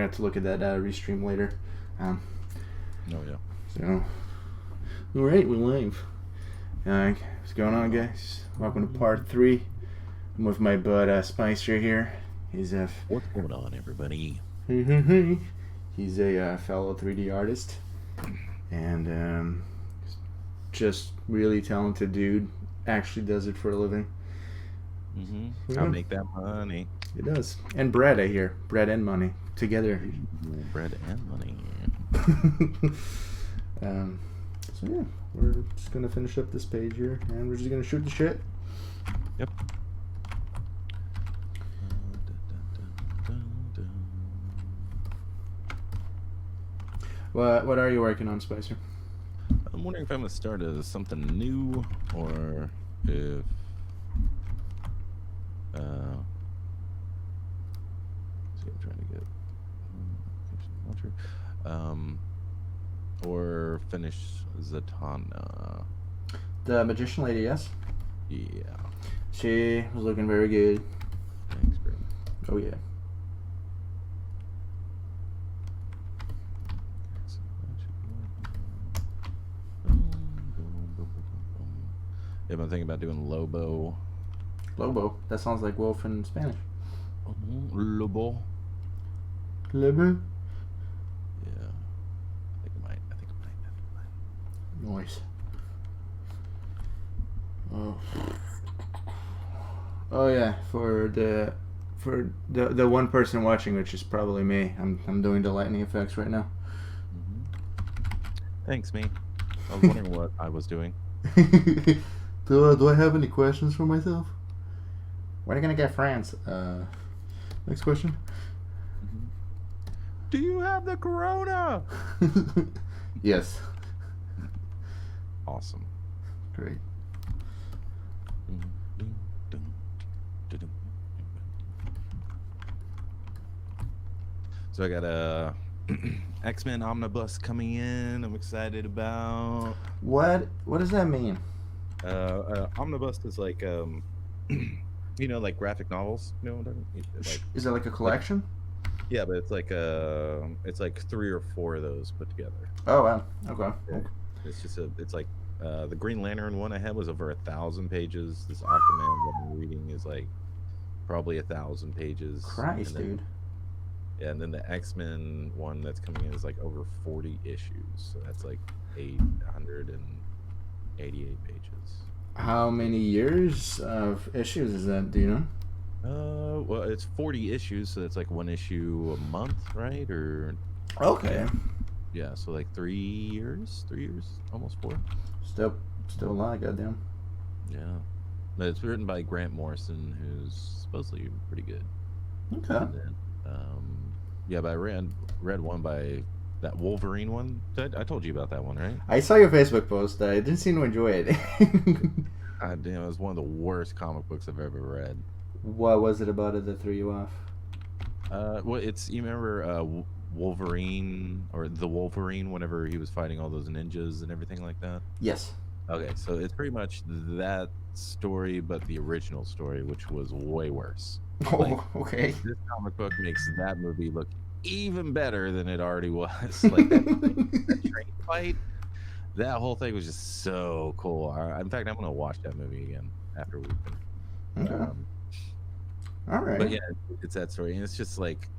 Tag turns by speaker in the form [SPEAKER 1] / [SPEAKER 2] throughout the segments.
[SPEAKER 1] have to look at that restream later. Um,
[SPEAKER 2] Oh yeah.
[SPEAKER 1] so, all right, we're live. What's going on, guys? Welcome to part 3. I'm with my bud Spicer here. He's a
[SPEAKER 2] What's going on, everybody?
[SPEAKER 1] he's a fellow 3D artist and just really talented dude. Actually, does it for a living.
[SPEAKER 2] I make that money.
[SPEAKER 1] It does, and bread. I hear bread and money together.
[SPEAKER 2] Ooh, bread and money.
[SPEAKER 1] So yeah, we're just gonna finish up this page here, and we're just gonna shoot the shit.
[SPEAKER 2] Yep.
[SPEAKER 1] What are you working on, Spicer?
[SPEAKER 2] I'm wondering if I'm gonna start as something new or if see, I'm trying to get or finish Zatanna.
[SPEAKER 1] The magician lady, yes.
[SPEAKER 2] Yeah.
[SPEAKER 1] She was looking very good.
[SPEAKER 2] Thanks, bro.
[SPEAKER 1] Oh yeah.
[SPEAKER 2] Yeah, I've been thinking about doing Lobo.
[SPEAKER 1] Lobo. That sounds like wolf in Spanish.
[SPEAKER 2] Lobo.
[SPEAKER 1] Lobo.
[SPEAKER 2] Yeah. I think it might.
[SPEAKER 1] Nice. Oh yeah. For the one person watching, which is probably me. I'm doing the lightning effects right now.
[SPEAKER 2] Thanks, me. I was wondering what I was doing.
[SPEAKER 1] Do I have any questions for myself? When are you gonna get France? Next question.
[SPEAKER 2] Do you have the corona?
[SPEAKER 1] Yes.
[SPEAKER 2] Awesome.
[SPEAKER 1] Great.
[SPEAKER 2] So I got a X-Men omnibus coming in. I'm excited about.
[SPEAKER 1] What does that mean?
[SPEAKER 2] Omnibus is like like graphic novels. You know what I mean? Like,
[SPEAKER 1] is it like a collection?
[SPEAKER 2] Yeah, but it's like 3 or 4 of those put together.
[SPEAKER 1] Oh wow. Okay.
[SPEAKER 2] It's just it's like the Green Lantern one I had was over 1,000 pages. This Aquaman that I'm reading is like probably 1,000 pages.
[SPEAKER 1] Christ, dude.
[SPEAKER 2] Yeah, and then the X-Men one that's coming in is like over 40 issues. So that's like 888 pages.
[SPEAKER 1] How many years of issues is that? Do you know?
[SPEAKER 2] Well, it's 40 issues, so it's like 1 issue a month, right? Or
[SPEAKER 1] okay.
[SPEAKER 2] Yeah, so like 3 years, almost 4.
[SPEAKER 1] Still a lot, goddamn.
[SPEAKER 2] Yeah, but it's written by Grant Morrison, who's supposedly pretty good.
[SPEAKER 1] Okay.
[SPEAKER 2] And then, yeah, but I read one by that Wolverine one. I told you about that one, right?
[SPEAKER 1] I saw your Facebook post. I didn't seem to enjoy it.
[SPEAKER 2] God damn, it was one of the worst comic books I've ever read.
[SPEAKER 1] What was it about it that threw you off?
[SPEAKER 2] Well, you remember Wolverine or the Wolverine whenever he was fighting all those ninjas and everything like that?
[SPEAKER 1] Yes.
[SPEAKER 2] Okay, so it's pretty much that story, but the original story, which was way worse.
[SPEAKER 1] Oh, okay.
[SPEAKER 2] This comic book makes that movie look even better than it already was. Like that train fight, that whole thing was just so cool. In fact, I'm gonna watch that movie again after we finish.
[SPEAKER 1] Okay. All right.
[SPEAKER 2] But yeah, it's that story, and it's just like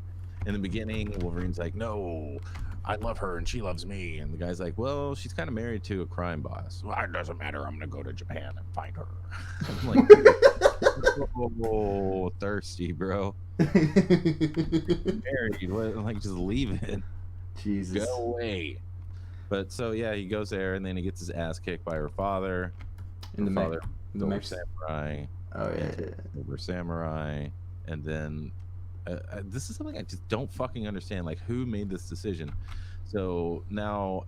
[SPEAKER 2] in the beginning, Wolverine's like, "No, I love her and she loves me," and the guy's like, "Well, she's kind of married to a crime boss. Well, it doesn't matter. I'm gonna go to Japan and find her." I'm like, "Oh, thirsty, bro. Married, like just leave it.
[SPEAKER 1] Jesus.
[SPEAKER 2] Go away." But so yeah, he goes there and then he gets his ass kicked by her father.
[SPEAKER 1] In the
[SPEAKER 2] father,
[SPEAKER 1] the
[SPEAKER 2] samurai.
[SPEAKER 1] Oh yeah.
[SPEAKER 2] Over samurai, and then this is something I just don't fucking understand. Like, who made this decision? So now,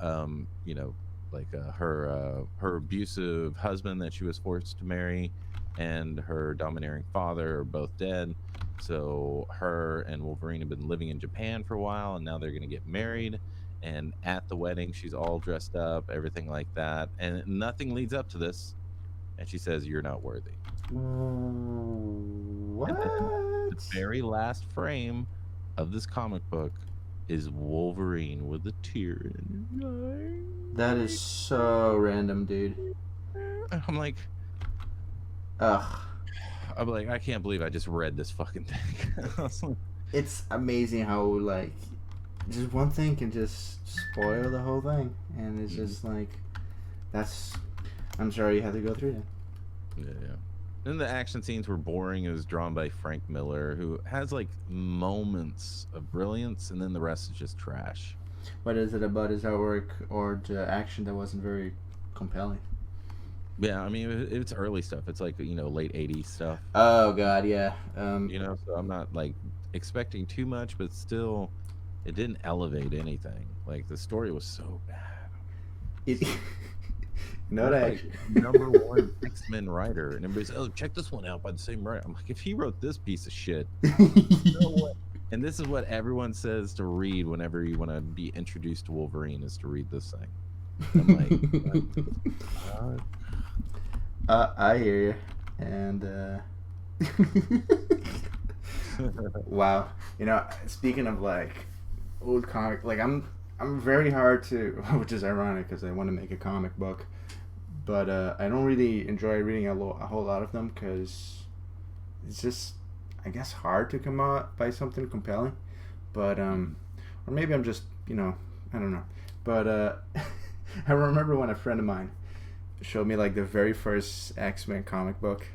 [SPEAKER 2] her abusive husband that she was forced to marry, and her domineering father are both dead. So her and Wolverine have been living in Japan for a while, and now they're gonna get married. And at the wedding, she's all dressed up, everything like that, and nothing leads up to this. And she says, "You're not worthy."
[SPEAKER 1] What?
[SPEAKER 2] The very last frame of this comic book is Wolverine with a tear in his eye.
[SPEAKER 1] That is so random, dude.
[SPEAKER 2] I'm like,
[SPEAKER 1] Ugh.
[SPEAKER 2] I can't believe I just read this fucking thing. I was like,
[SPEAKER 1] It's amazing how, like, just one thing can just spoil the whole thing. And it's just like, that's. I'm sorry you had to go through that.
[SPEAKER 2] yeah. Then the action scenes were boring. It was drawn by Frank Miller, who has like moments of brilliance, and then the rest is just trash.
[SPEAKER 1] What is it about his artwork or the action that wasn't very compelling?
[SPEAKER 2] Yeah, I mean, it's early stuff. It's like, late 80s stuff.
[SPEAKER 1] Oh, God, yeah.
[SPEAKER 2] So I'm not like expecting too much, but still, it didn't elevate anything. Like, the story was so bad.
[SPEAKER 1] It, no,
[SPEAKER 2] That's
[SPEAKER 1] that
[SPEAKER 2] like
[SPEAKER 1] actually.
[SPEAKER 2] number one X-Men writer, and everybody's, oh, check this one out by the same writer. I'm like, if he wrote this piece of shit, no way. And this is what everyone says to read whenever you want to be introduced to Wolverine, is to read this thing. I'm like,
[SPEAKER 1] I hear you, and wow, speaking of like old comic, like I'm very hard to, which is ironic because I want to make a comic book, but I don't really enjoy reading a whole lot of them because it's just, I guess, hard to come out by something compelling, but or maybe I'm just, I don't know, but I remember when a friend of mine showed me like the very first X-Men comic book,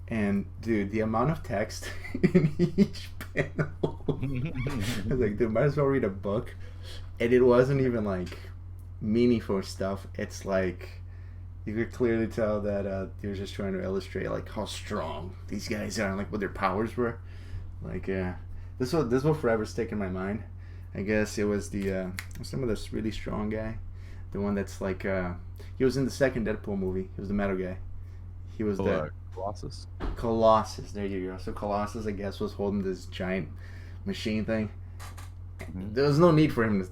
[SPEAKER 1] and dude, the amount of text in each panel, I was like, dude, might as well read a book. And it wasn't even like meaningful stuff. It's like you could clearly tell that he was just trying to illustrate like how strong these guys are and like what their powers were. Like this will forever stick in my mind. I guess it was the some of this really strong guy, the one that's like he was in the second Deadpool movie. He was the metal guy. He was the
[SPEAKER 2] Colossus.
[SPEAKER 1] Colossus. There you go. So Colossus, I guess, was holding this giant machine thing.
[SPEAKER 2] Mm-hmm.
[SPEAKER 1] There was no need for him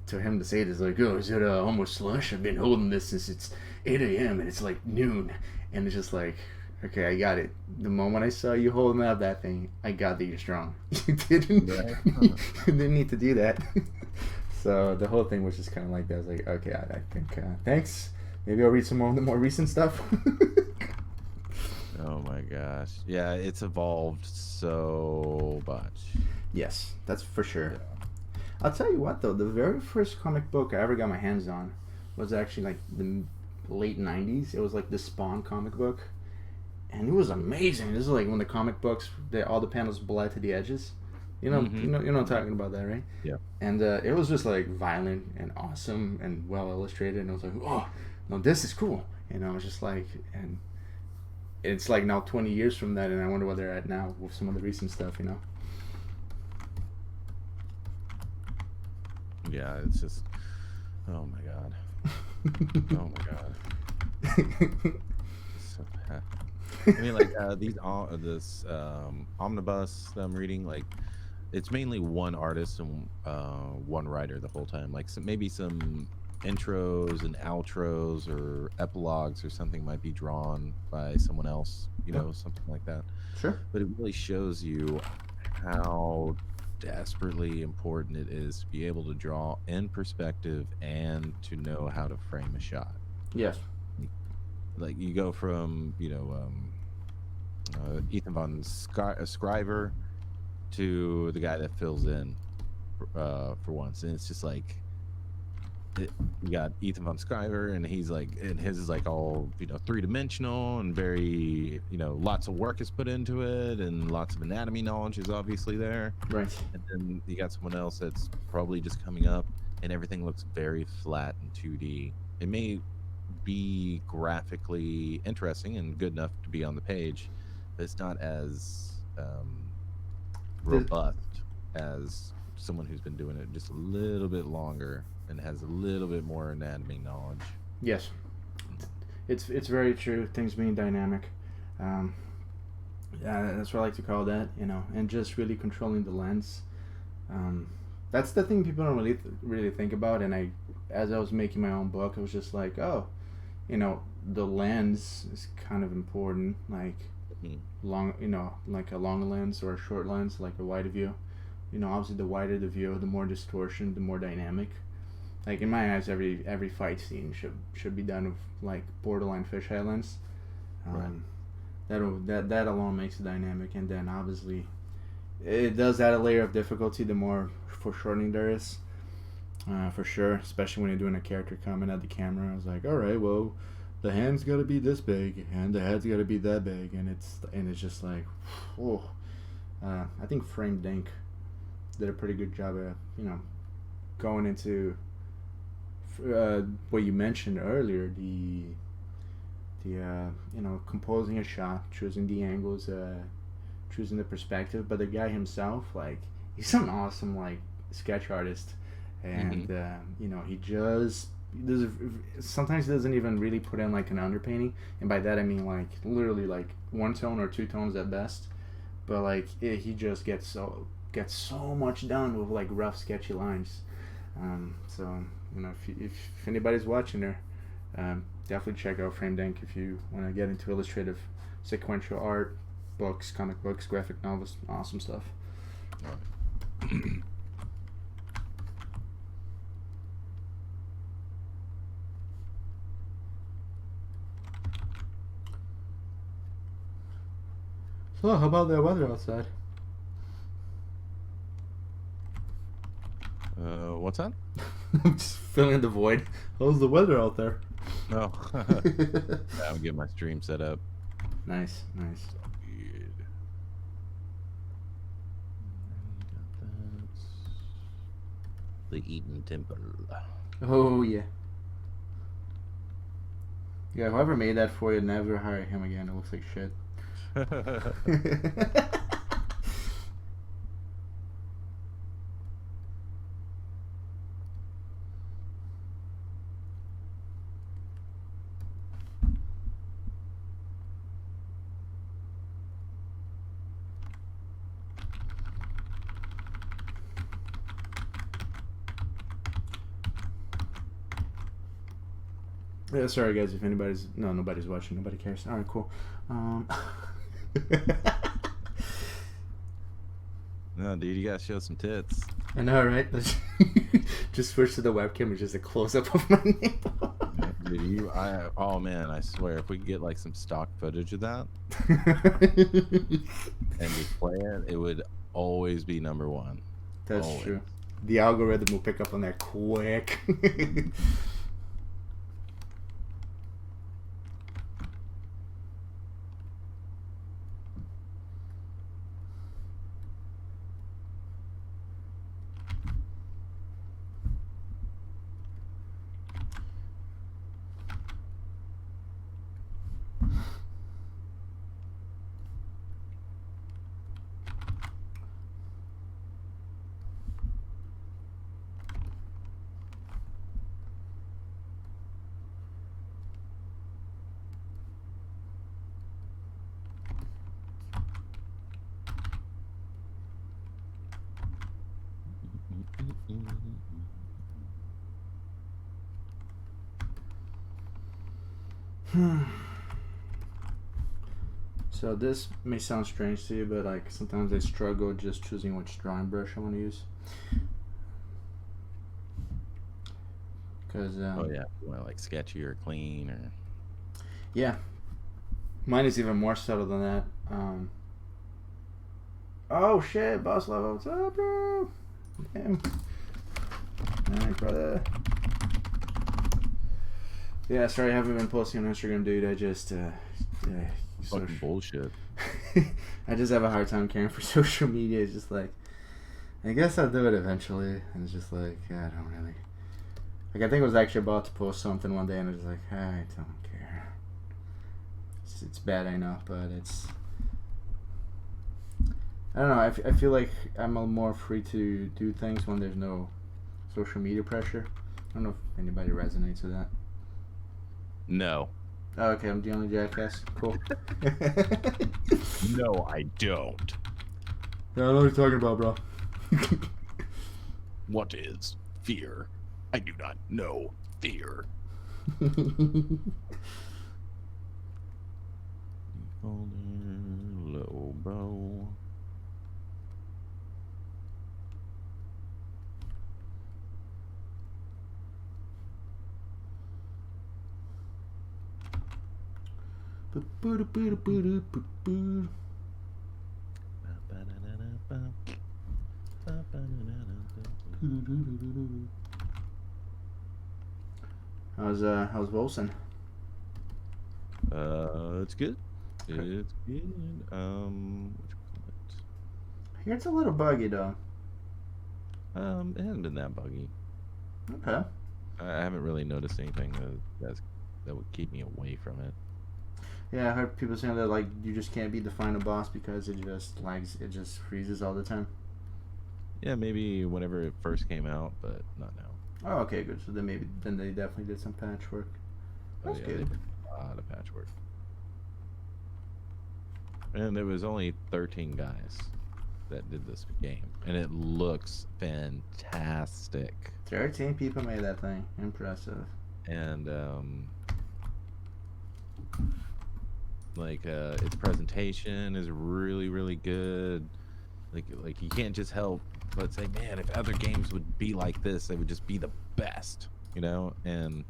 [SPEAKER 1] to him to say this. Like, oh, is it almost slush? I've been holding this since it's 8 a.m. and it's like noon. And it's just like, okay, I got it. The moment I saw you holding up that thing, I got that you're strong. You didn't.
[SPEAKER 2] Right.
[SPEAKER 1] You didn't need to do that. So the whole thing was just kind of like that. I was like, okay, I think thanks. Maybe I'll read some more of the more recent stuff.
[SPEAKER 2] Oh my gosh. Yeah, it's evolved so much.
[SPEAKER 1] Yes, that's for sure.
[SPEAKER 2] Yeah.
[SPEAKER 1] I'll tell you what, though, the very first comic book I ever got my hands on was actually like the late 90s. It was like the Spawn comic book. And it was amazing. This is like when the comic books, all the panels bled to the edges. You know,
[SPEAKER 2] Mhm.
[SPEAKER 1] you know what I'm talking about, that, right?
[SPEAKER 2] Yeah.
[SPEAKER 1] And it was just like violent and awesome and well illustrated. And I was like, oh, no, this is cool. I was just like, and it's like now 20 years from that, and I wonder where they're at now with some of the recent stuff.
[SPEAKER 2] Yeah, it's just, oh my god. Oh my god. It's so bad. I mean, like this omnibus that I'm reading, like it's mainly one artist and one writer the whole time. Like maybe some intros and outros or epilogues or something might be drawn by someone else, something like that.
[SPEAKER 1] Sure.
[SPEAKER 2] But it really shows you how desperately important it is to be able to draw in perspective and to know how to frame a shot.
[SPEAKER 1] Yes.
[SPEAKER 2] Like you go from Ethan von Scriver to the guy that fills in for once, and it's just like you got Ethan von Scriver, and he's like, and his is like all three-dimensional and very lots of work is put into it, and lots of anatomy knowledge is obviously there.
[SPEAKER 1] Right.
[SPEAKER 2] And then you got someone else that's probably just coming up, and everything looks very flat and 2D. It may be graphically interesting and good enough to be on the page, but it's not as robust as someone who's been doing it just a little bit longer and has a little bit more anatomy knowledge.
[SPEAKER 1] Yes. It's very true. Things being dynamic. That's what I like to call that, and just really controlling the lens. That's the thing people don't really think about. And as I was making my own book, I was just like, oh, the lens is kind of important. Like long, like a long lens or a short lens, like a wide view, obviously the wider the view, the more distortion, the more dynamic. Like in my eyes, every fight scene should be done with like borderline fisheye lens.
[SPEAKER 2] Right.
[SPEAKER 1] That alone makes it dynamic, and then obviously it does add a layer of difficulty the more foreshortening there is. For sure, especially when you're doing a character coming at the camera. I was like, all right, well, the hand's got to be this big, and the head's got to be that big, and it's just like, oh, I think Frame Dink did a pretty good job of going into what you mentioned earlier, the composing a shot, choosing the angles, choosing the perspective. But the guy himself, like, he's an awesome like sketch artist, and he just does. Sometimes he doesn't even really put in like an underpainting, and by that I mean like literally like one tone or two tones at best. But like he just gets so much done with like rough sketchy lines. So if anybody's watching there, definitely check out Frame Dink if you want to get into illustrative sequential art, books, comic books, graphic novels, awesome stuff.
[SPEAKER 2] All right.
[SPEAKER 1] So how about the weather outside?
[SPEAKER 2] What's that?
[SPEAKER 1] I'm just filling the void. How's the weather out there?
[SPEAKER 2] No. Yeah, I'm getting my stream set up.
[SPEAKER 1] Nice.
[SPEAKER 2] So good. The Eaton Temple.
[SPEAKER 1] Oh yeah. Yeah, whoever made that for you, never hire him again. It looks like shit. Yeah, sorry guys, if nobody's watching, nobody cares. All right, cool.
[SPEAKER 2] No, dude, you gotta show some tits.
[SPEAKER 1] I know, right? Just switch to the webcam and just a close up of my nipple.
[SPEAKER 2] Dude, oh man, I swear, if we could get like some stock footage of that and just play it, it would always be number one.
[SPEAKER 1] That's
[SPEAKER 2] always.
[SPEAKER 1] true. The algorithm will pick up on that quick. So this may sound strange to you, but like sometimes I struggle just choosing which drawing brush I want to use. Cause
[SPEAKER 2] Oh yeah, you want like sketchy or clean or
[SPEAKER 1] yeah, mine is even more subtle than that. Oh shit, boss level, what's up, bro? Damn. Alright, brother. Yeah, sorry I haven't been posting on Instagram, dude. I just
[SPEAKER 2] fucking bullshit.
[SPEAKER 1] I just have a hard time caring for social media. It's just like, I guess I'll do it eventually. And it's just like, yeah, I don't really. Like, I think I was actually about to post something one day, and I was like, I don't care. It's bad, I know, but it's. I don't know. I feel like I'm more free to do things when there's no social media pressure. I don't know if anybody resonates with that.
[SPEAKER 2] No.
[SPEAKER 1] Oh, okay, I'm the only jackass. Cool.
[SPEAKER 2] No, I don't.
[SPEAKER 1] Yeah, I know what you're talking about, bro.
[SPEAKER 2] What is fear? I do not know fear. Folder, low bow.
[SPEAKER 1] How's Wilson?
[SPEAKER 2] It's good. It's good. What you call
[SPEAKER 1] Here it's a little buggy though.
[SPEAKER 2] it? It hasn't been that buggy.
[SPEAKER 1] Okay.
[SPEAKER 2] I haven't really noticed anything that would keep me away from it.
[SPEAKER 1] Yeah, I heard people saying that like you just can't beat the final boss because it just lags, it just freezes all the time.
[SPEAKER 2] Yeah, maybe whenever it first came out, but not now.
[SPEAKER 1] Oh, okay, good. So then they definitely did some patchwork.
[SPEAKER 2] Oh
[SPEAKER 1] That's
[SPEAKER 2] yeah, they
[SPEAKER 1] good.
[SPEAKER 2] did a lot of patchwork. And there was only 13 guys that did this game, and it looks fantastic.
[SPEAKER 1] 13 people made that thing. Impressive.
[SPEAKER 2] And its presentation is really really good. Like you can't just help but say, man, if other games would be like this, they would just be the best, you know. And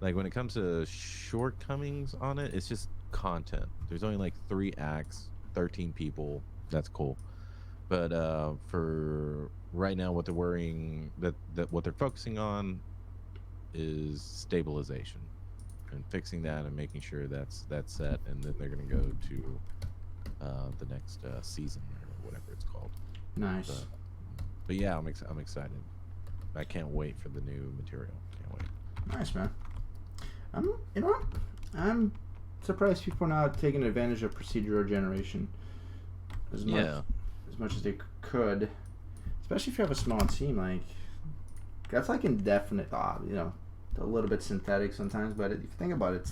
[SPEAKER 2] like when it comes to shortcomings on it, it's just content. There's only like 3 acts, 13 people. That's cool. But for right now, what they're worrying that what they're focusing on is stabilization and fixing that and making sure that's set, and then they're gonna go to the next season or whatever it's called.
[SPEAKER 1] Nice.
[SPEAKER 2] But yeah, I'm excited. I can't wait for the new material. Can't wait.
[SPEAKER 1] Nice, man. You know what? I'm surprised people are not taking advantage of procedural generation as much as they could, especially if you have a small team. Like that's like indefinite. You know, a little bit synthetic sometimes, but if you think about it,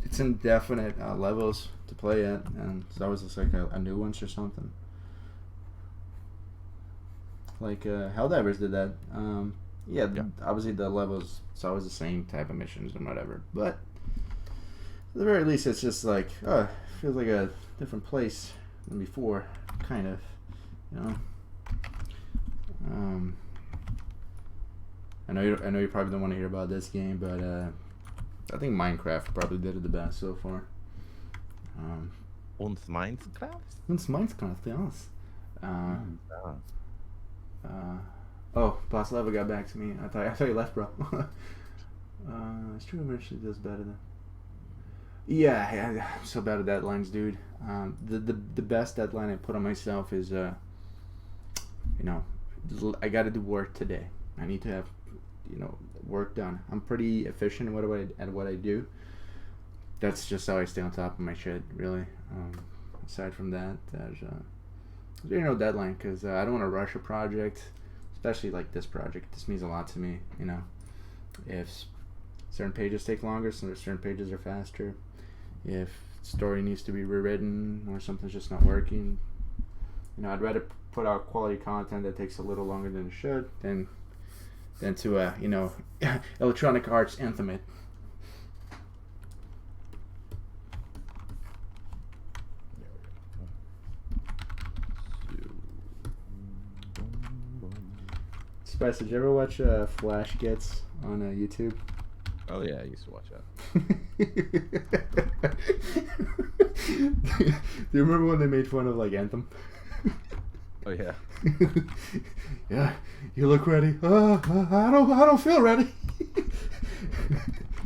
[SPEAKER 1] it's indefinite levels to play at, and it's always just like a new ones or something. Like Helldivers did that. Yeah, obviously the levels, it's always the same type of missions and whatever. But at the very least, it's just like, it feels like a different place than before, kind of, you know. I know you probably don't want to hear about this game, but I think Minecraft probably did it the best so far.
[SPEAKER 2] Und Minecraft?
[SPEAKER 1] It's Minecraft, yes. Oh, Boss Leva got back to me. I thought you left, bro. Stream actually does better than. Yeah, I'm so bad at deadlines, dude. The best deadline I put on myself is, you know, I got to do work today. I need to have, you know, work done. I'm pretty efficient at what I do. That's just how I stay on top of my shit, really. Aside from that, there's no deadline because I don't want to rush a project, especially like this project. This means a lot to me, you know. If certain pages take longer, certain pages are faster. If story needs to be rewritten or something's just not working, you know, I'd rather put out quality content that takes a little longer than it should than to you know, Electronic Arts Anthem it. Spice, did you ever watch Flash Gets on YouTube?
[SPEAKER 2] Oh yeah, I used to watch that.
[SPEAKER 1] Do you remember when they made fun of like Anthem?
[SPEAKER 2] Oh yeah.
[SPEAKER 1] Yeah, you look ready. I don't feel ready.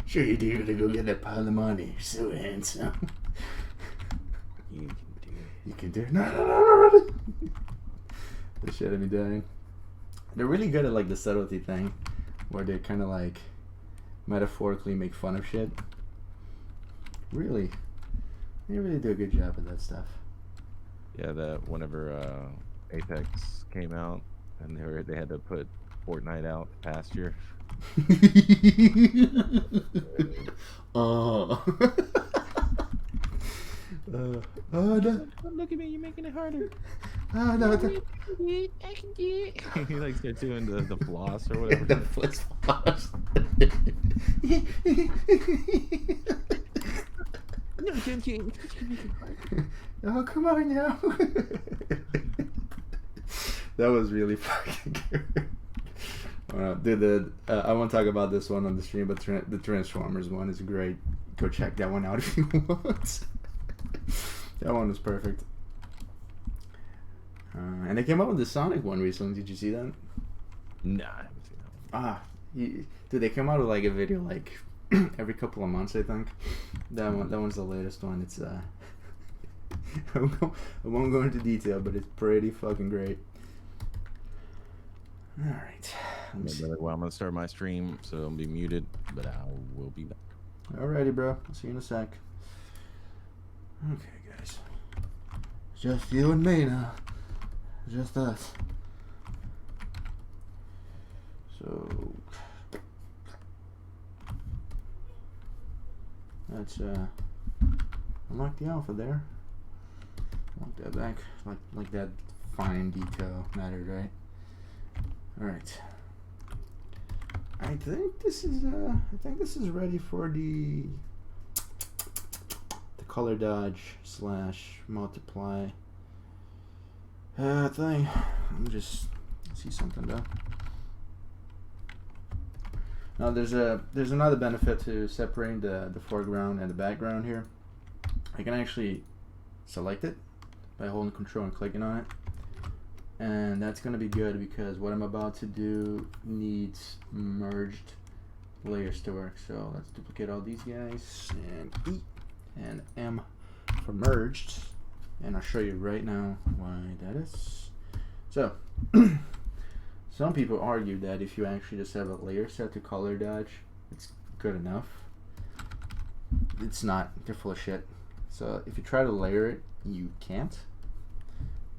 [SPEAKER 1] Sure you do. You're gonna go get that pile of money. You're so handsome.
[SPEAKER 2] You can do it.
[SPEAKER 1] You can do it. No, not ready. This shit had me dying. They're really good at like the subtlety thing, where they kind of like metaphorically make fun of shit. Really, they really do a good job at that stuff.
[SPEAKER 2] Yeah, that whenever Apex came out and they had to put Fortnite out the past year.
[SPEAKER 1] Oh. No.
[SPEAKER 2] Look at me, you're making it harder.
[SPEAKER 1] No.
[SPEAKER 2] I can do it. He like starts doing the floss or whatever.
[SPEAKER 1] The floss.
[SPEAKER 2] No, don't you?
[SPEAKER 1] Oh, come on now. That was really fucking good. Dude, I won't talk about this one on the stream, but the Transformers one is great. go check that one out if you want. That one was perfect. And they came out with the Sonic one recently. Did you see that?
[SPEAKER 2] Nah, I haven't seen that one.
[SPEAKER 1] Dude, they come out with like a video like every couple of months, I think. That one's the latest one. It's I won't go into detail, but it's pretty fucking great. All right.
[SPEAKER 2] Well, I'm gonna start my stream, so I'll be muted, but I will be back.
[SPEAKER 1] Alrighty, bro. I'll see you in a sec. Okay, guys. Just you and me now. Just us. So let's unlock the alpha there. Lock that back. Like that fine detail mattered, right? Alright. I think this is ready for the color dodge / multiply thing. Let me just see something though. Now there's another benefit to separating the foreground and the background here. I can actually select it by holding Control and clicking on it, and that's gonna be good because what I'm about to do needs merged layers to work. So let's duplicate all these guys and E and M for merged, and I'll show you right now why that is. So some people argue that if you actually just have a layer set to color dodge, it's good enough. It's not. They're full of shit. So if you try to layer it, you can't.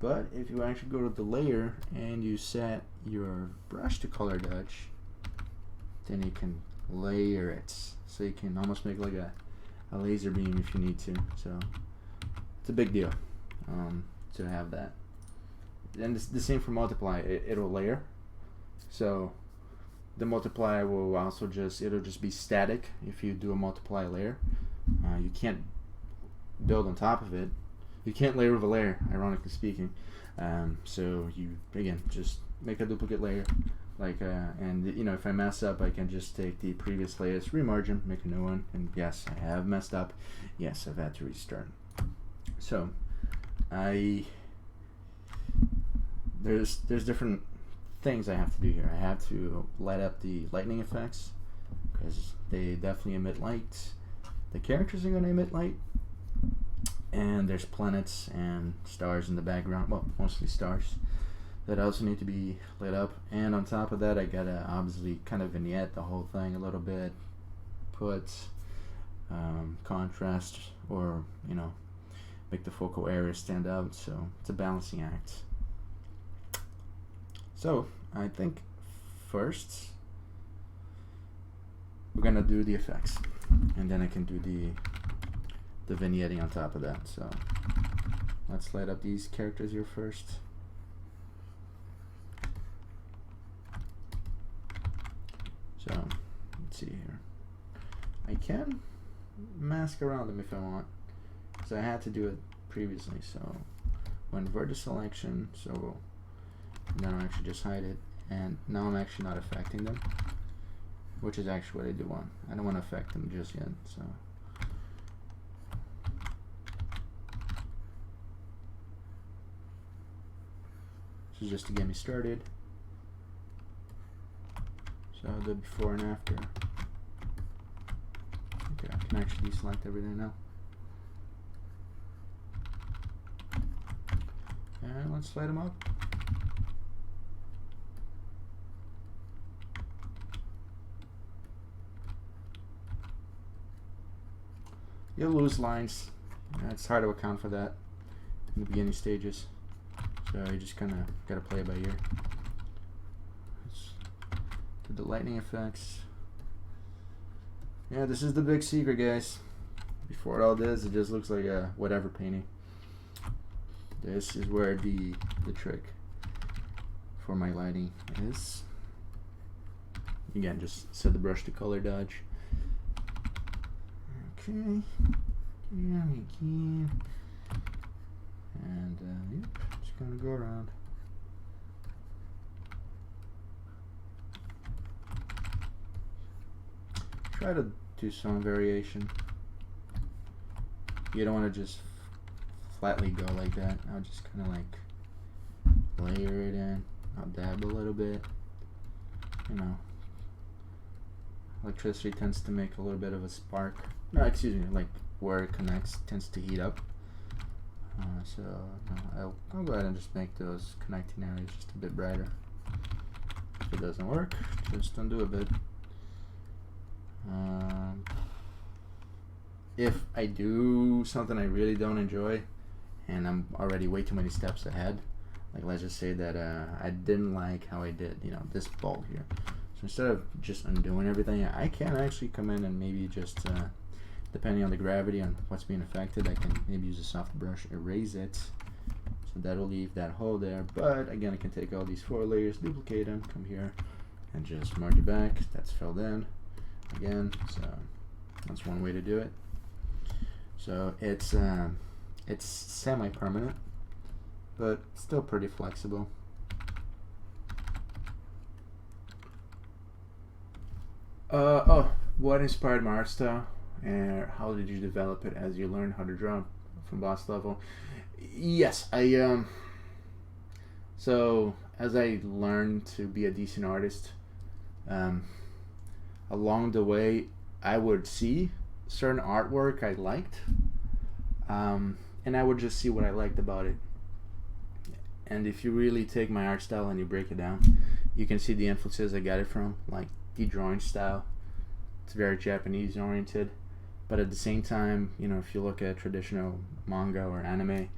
[SPEAKER 1] But if you actually go to the layer and you set your brush to color dodge, then you can layer it. So you can almost make like a laser beam if you need to. So it's a big deal to have that. And the same for multiply. It'll layer. So the multiply will also it'll just be static if you do a multiply layer. You can't build on top of it. You can't layer with a layer, ironically speaking. So you again just make a duplicate layer, and you know, if I mess up, I can just take the previous layers, remargin, make a new one. And yes, I have messed up. Yes, I've had to restart. So there's different things I have to do here. I have to light up the lightning effects because they definitely emit light. The characters are going to emit light, and there's planets and stars in the background. Well, mostly stars that also need to be lit up. And on top of that, I gotta obviously kind of vignette the whole thing a little bit, put contrast, or you know, make the focal area stand out. So it's a balancing act. So I think first we're gonna do the effects, and then I can do the vignetting on top of that. So let's light up these characters here first. So let's see here. I can mask around them if I want, because I had to do it previously. So when vertex selection, so then I'll actually just hide it, and now I'm actually not affecting them, which is actually what I do want. I don't want to affect them just yet. So this is just to get me started. So I'll do before and after. Okay, I can actually deselect everything now. And let's light them up. You'll lose lines. It's hard to account for that in the beginning stages. So you just kind of gotta play it by ear. Let's do the lightning effects. Yeah, this is the big secret, guys. Before all this, it just looks like a whatever painting. This is where the trick for my lighting is. Again, just set the brush to color dodge. Okay. Yeah, again. And yep, just gonna go around. Try to do some variation. You don't want to just flatly go like that. I'll just kind of like layer it in. I'll dab a little bit. You know, electricity tends to make a little bit of a spark. No, excuse me, like where it connects tends to heat up. So I'll go ahead and just make those connecting areas just a bit brighter. If it doesn't work, just undo a bit. If I do something I really don't enjoy and I'm already way too many steps ahead, like let's just say that I didn't like how I did, you know, this bulb here. So instead of just undoing everything, I can actually come in and maybe just, depending on the gravity and what's being affected, I can maybe use a soft brush, erase it. So that'll leave that hole there. But again, I can take all these 4 layers, duplicate them, come here, and just mark it back. That's filled in again. So that's one way to do it. So it's semi-permanent, but still pretty flexible. What inspired my art style, and how did you develop it as you learned how to draw from boss level? Yes, so as I learned to be a decent artist, along the way, I would see certain artwork I liked, and I would just see what I liked about it. And if you really take my art style and you break it down, you can see the influences I got it from, like the drawing style. It's very Japanese oriented, but at the same time, you know, if you look at traditional manga or anime,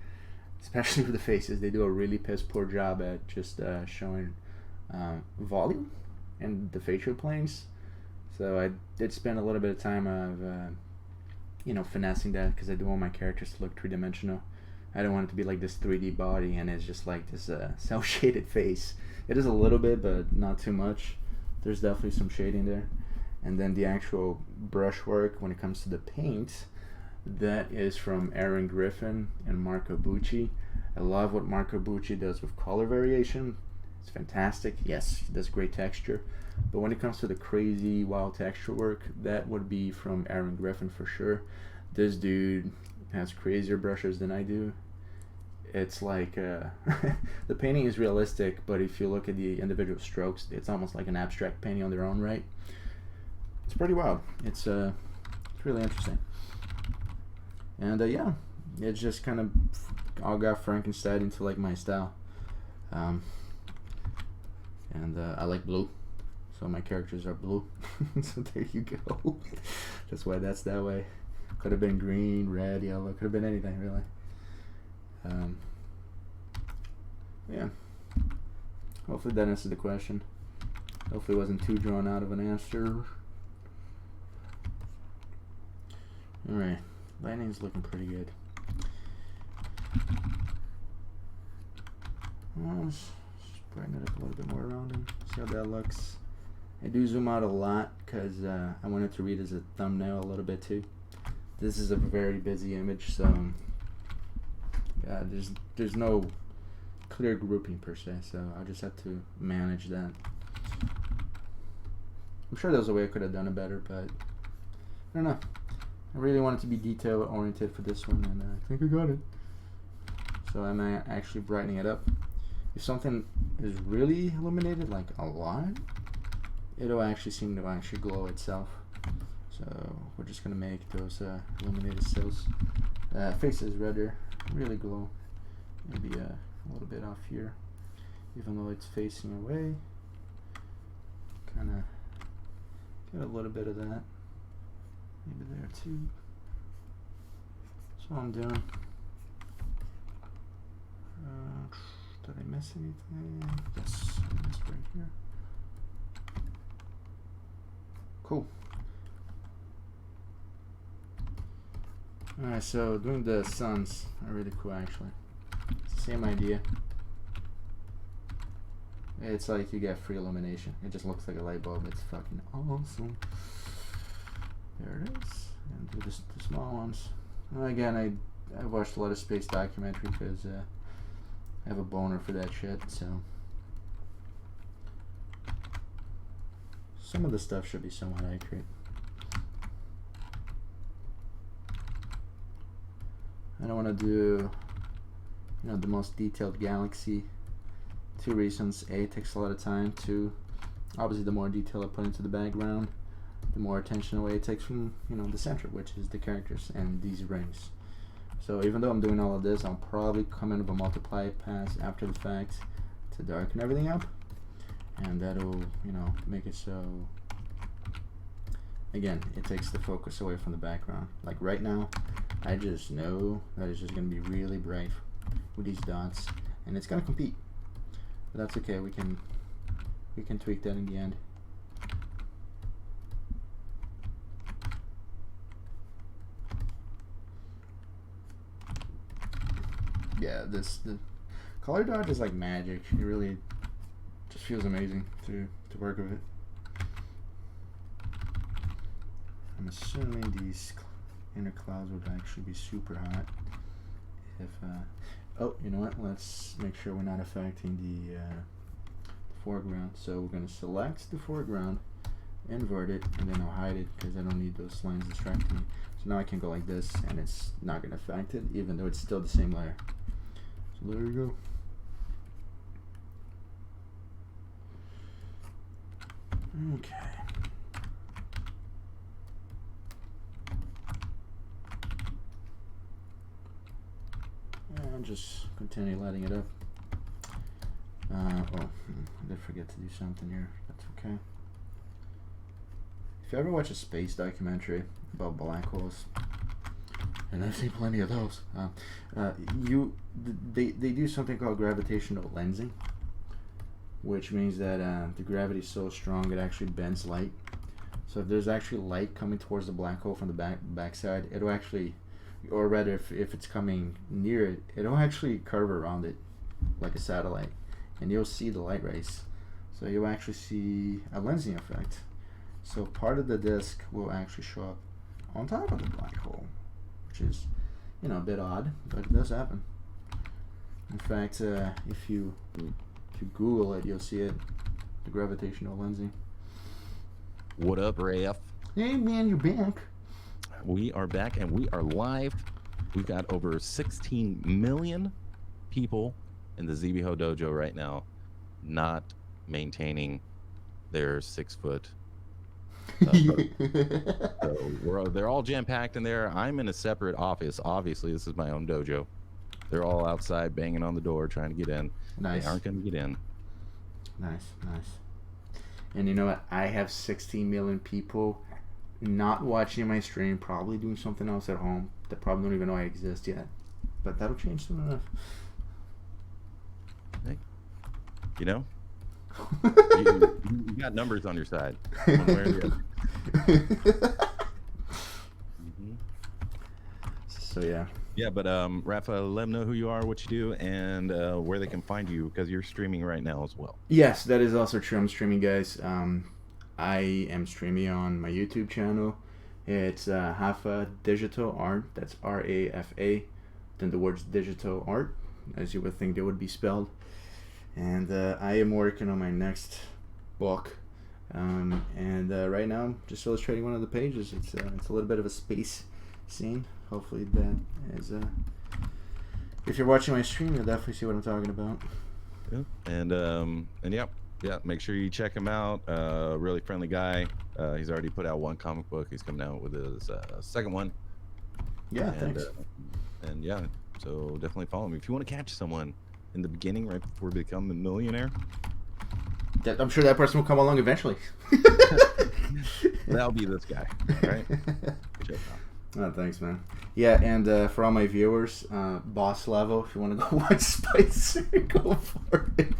[SPEAKER 1] especially with the faces, they do a really piss poor job at just showing volume and the facial planes. So I did spend a little bit of time of you know, finessing that, because I do want my characters to look 3-dimensional. I don't want it to be like this 3D body and it's just like this cell shaded face. It is a little bit, but not too much. There's definitely some shading there. And then the actual brush work when it comes to the paint, that is from Aaron Griffin and Marco Bucci. I love what Marco Bucci does with color variation. It's fantastic. Yes, he does great texture. But when it comes to the crazy wild texture work, that would be from Aaron Griffin for sure. This dude has crazier brushes than I do. It's like the painting is realistic, but if you look at the individual strokes, it's almost like an abstract painting on their own right. It's pretty wild. It's really interesting. And yeah, it's just kind of all got Frankenstein into like my style. And I like blue, so my characters are blue. So there you go. That's why that's that way. Could have been green, red, yellow. Could have been anything really. Yeah. Hopefully that answered the question. Hopefully it wasn't too drawn out of an answer. Alright, lightning's looking pretty good. Let's brighten it up a little bit more around him. See how that looks. I do zoom out a lot because I wanted to read as a thumbnail a little bit too. This is a very busy image, so yeah, there's no clear grouping per se, so I just have to manage that. I'm sure there's a way I could have done it better, but I don't know. I really wanted to be detail oriented for this one, and I think I got it. So I'm actually brightening it up. If something is really illuminated, like a lot, it'll actually seem to actually glow itself. So we're just gonna make those illuminated cells, faces rather, really glow. Maybe a little bit off here, even though it's facing away. Kind of get a little bit of that. Maybe there too. That's what I'm doing. Did I miss anything? Yes, I missed right here. Cool. Alright, so doing the suns are really cool actually. It's the same idea. It's like you get free illumination. It just looks like a light bulb. It's fucking awesome. There it is. And do the small ones. Again, I watched a lot of space documentary because I have a boner for that shit. So some of the stuff should be somewhat accurate. don't want to do, the most detailed galaxy. 2 reasons: A, it takes a lot of time. 2, obviously the more detail I put into the background, the more attention away it takes from, the center, which is the characters and these rings. So even though I'm doing all of this, I'll probably come in with a multiply pass after the fact to darken everything up, and that'll, make it so, again, it takes the focus away from the background. Like right now, I just know that it's just going to be really bright with these dots, and it's going to compete. But that's okay, we can tweak that in the end. Yeah, the color dodge is like magic. It really just feels amazing to work with it. I'm assuming these inner clouds would actually be super hot if oh, you know what, let's make sure we're not affecting the foreground. So we're going to select the foreground, invert it, and then I'll hide it because I don't need those lines distracting me. So now I can go like this and it's not going to affect it, even though it's still the same layer. So there you go. Okay. And just continue lighting it up. Oh, I did forget to do something here. That's okay. If you ever watch a space documentary about black holes, and I've seen plenty of those, they do something called gravitational lensing, which means that the gravity is so strong it actually bends light. So if there's actually light coming towards the black hole from the backside, it'll actually, or rather if it's coming near it, it'll actually curve around it like a satellite, and you'll see the light rays. So you'll actually see a lensing effect. So part of the disk will actually show up on top of the black hole, which is, a bit odd, but it does happen. In fact, if you Google it, you'll see it, the gravitational lensing.
[SPEAKER 2] What up, Raf?
[SPEAKER 1] Hey man, you're back.
[SPEAKER 2] We are back and we are live. We've got over 16 million people in the ZBHO dojo right now not maintaining their 6 foot. So they're all jam-packed in there. I'm in a separate office. Obviously, this is my own dojo. They're all outside banging on the door trying to get in.
[SPEAKER 1] Nice.
[SPEAKER 2] They aren't going to get in.
[SPEAKER 1] Nice. And you know what? I have 16 million people not watching my stream, probably doing something else at home that probably don't even know I exist yet. But that'll change soon enough.
[SPEAKER 2] Hey, you got numbers on your side. One way or the other.
[SPEAKER 1] So yeah.
[SPEAKER 2] Yeah, but Rafa, let them know who you are, what you do, and where they can find you, because you're streaming right now as well.
[SPEAKER 1] Yes, that is also true. I'm streaming, guys. I am streaming on my YouTube channel. It's Rafa Digital Art. That's RAFA. Then the words digital art, as you would think they would be spelled. And I am working on my next book. And right now I'm just illustrating one of the pages. It's a little bit of a space scene. Hopefully that is if you're watching my stream, you'll definitely see what I'm talking about.
[SPEAKER 2] Yeah. And yeah, make sure you check him out. Really friendly guy. He's already put out 1 comic book. He's coming out with his second one.
[SPEAKER 1] Yeah, thanks.
[SPEAKER 2] And yeah, so definitely follow him if you want to catch someone in the beginning, right before they become a millionaire.
[SPEAKER 1] I'm sure that person will come along eventually.
[SPEAKER 2] That'll be this guy, right? Check out.
[SPEAKER 1] Oh, thanks, man. Yeah, and for all my viewers, boss level, if you want to go watch Spicer, go for it.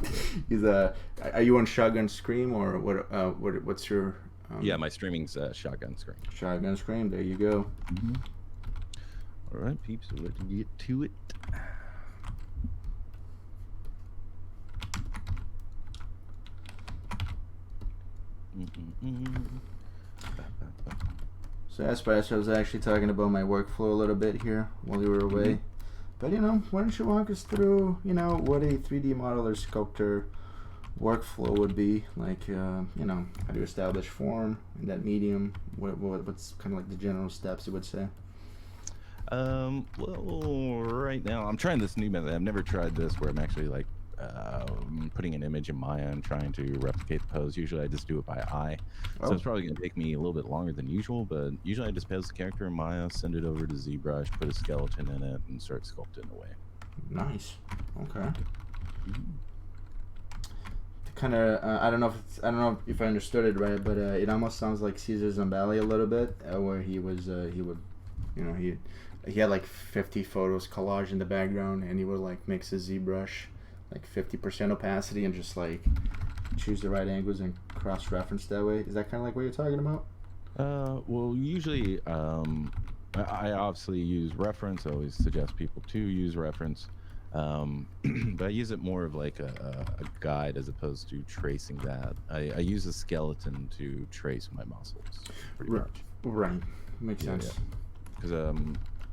[SPEAKER 1] He's are you on Shotgun Scream or what's your?
[SPEAKER 2] Yeah, my streaming's Shotgun Scream.
[SPEAKER 1] Shotgun Scream. There you go.
[SPEAKER 2] Mm-hmm. All right, peeps. So let's get to it.
[SPEAKER 1] So as Spicer, I was actually talking about my workflow a little bit here while you were away. But why don't you walk us through, what a 3D modeler sculptor workflow would be like? How do you establish form in that medium? What's kind of like the general steps you would say?
[SPEAKER 2] Well, right now I'm trying this new method. I've never tried this where I'm actually like putting an image in Maya and trying to replicate the pose. Usually I just do it by eye. So
[SPEAKER 1] Oh,
[SPEAKER 2] it's probably going to take me a little bit longer than usual, but usually I just pose the character in Maya, send it over to ZBrush, put a skeleton in it, and start sculpting away.
[SPEAKER 1] nice. Okay.
[SPEAKER 2] Mhm.
[SPEAKER 1] Kind of, I don't know if I understood it right, but it almost sounds like Caesar Zambelli a little bit, where he would, he had like 50 photos collage in the background, and he would like mix his ZBrush like 50% opacity and just like choose the right angles and cross reference that way. Is that kind of like what you're talking about?
[SPEAKER 2] Well, usually, I obviously use reference. I always suggest people to use reference. But I use it more of like a guide as opposed to tracing that. I use a skeleton to trace my muscles, pretty
[SPEAKER 1] R-
[SPEAKER 2] much.
[SPEAKER 1] right. Makes
[SPEAKER 2] Yeah,
[SPEAKER 1] sense.
[SPEAKER 2] because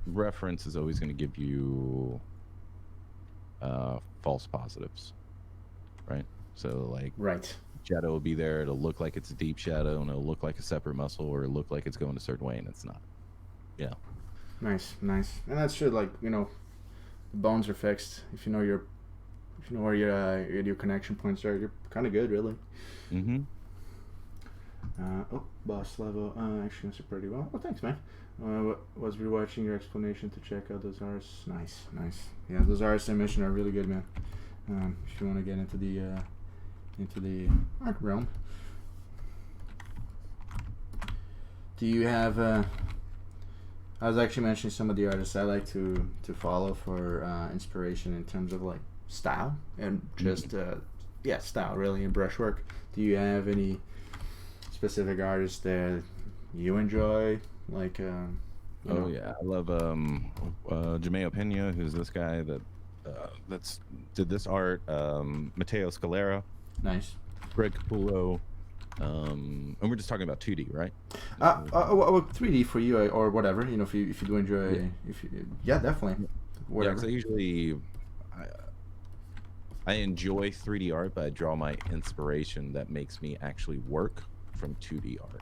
[SPEAKER 2] reference is always going to give you false positives, right? So like
[SPEAKER 1] Right.
[SPEAKER 2] shadow will be there. It'll look like it's a deep shadow, and it'll look like a separate muscle, or it'll look like it's going a certain way, and it's not. Yeah.
[SPEAKER 1] Nice. Nice. And that's true. Like the bones are fixed. If you know where your connection points are, you're kind of good, really.
[SPEAKER 2] Mm-hmm.
[SPEAKER 1] Boss level. Actually, answered pretty well. Well, thanks, man. Was rewatching your explanation to check out those artists. Nice, nice. Yeah, those artists I mentioned are really good, man. If you want to get into the art realm, do you have? I was actually mentioning some of the artists I like to follow for inspiration in terms of like style and just style really and brushwork. Do you have any specific artists that you enjoy? Like,
[SPEAKER 2] Yeah, I love Jameo Pena, who's this guy that's did this art. Matteo Scalera,
[SPEAKER 1] nice.
[SPEAKER 2] Greg Capullo, and we're just talking about 2D, right?
[SPEAKER 1] Well, 3D for you or whatever. If you do enjoy,
[SPEAKER 2] Yeah.
[SPEAKER 1] yeah, definitely,
[SPEAKER 2] Yeah,
[SPEAKER 1] whatever.
[SPEAKER 2] because I enjoy 3D art, but I draw my inspiration that makes me actually work from 2D art.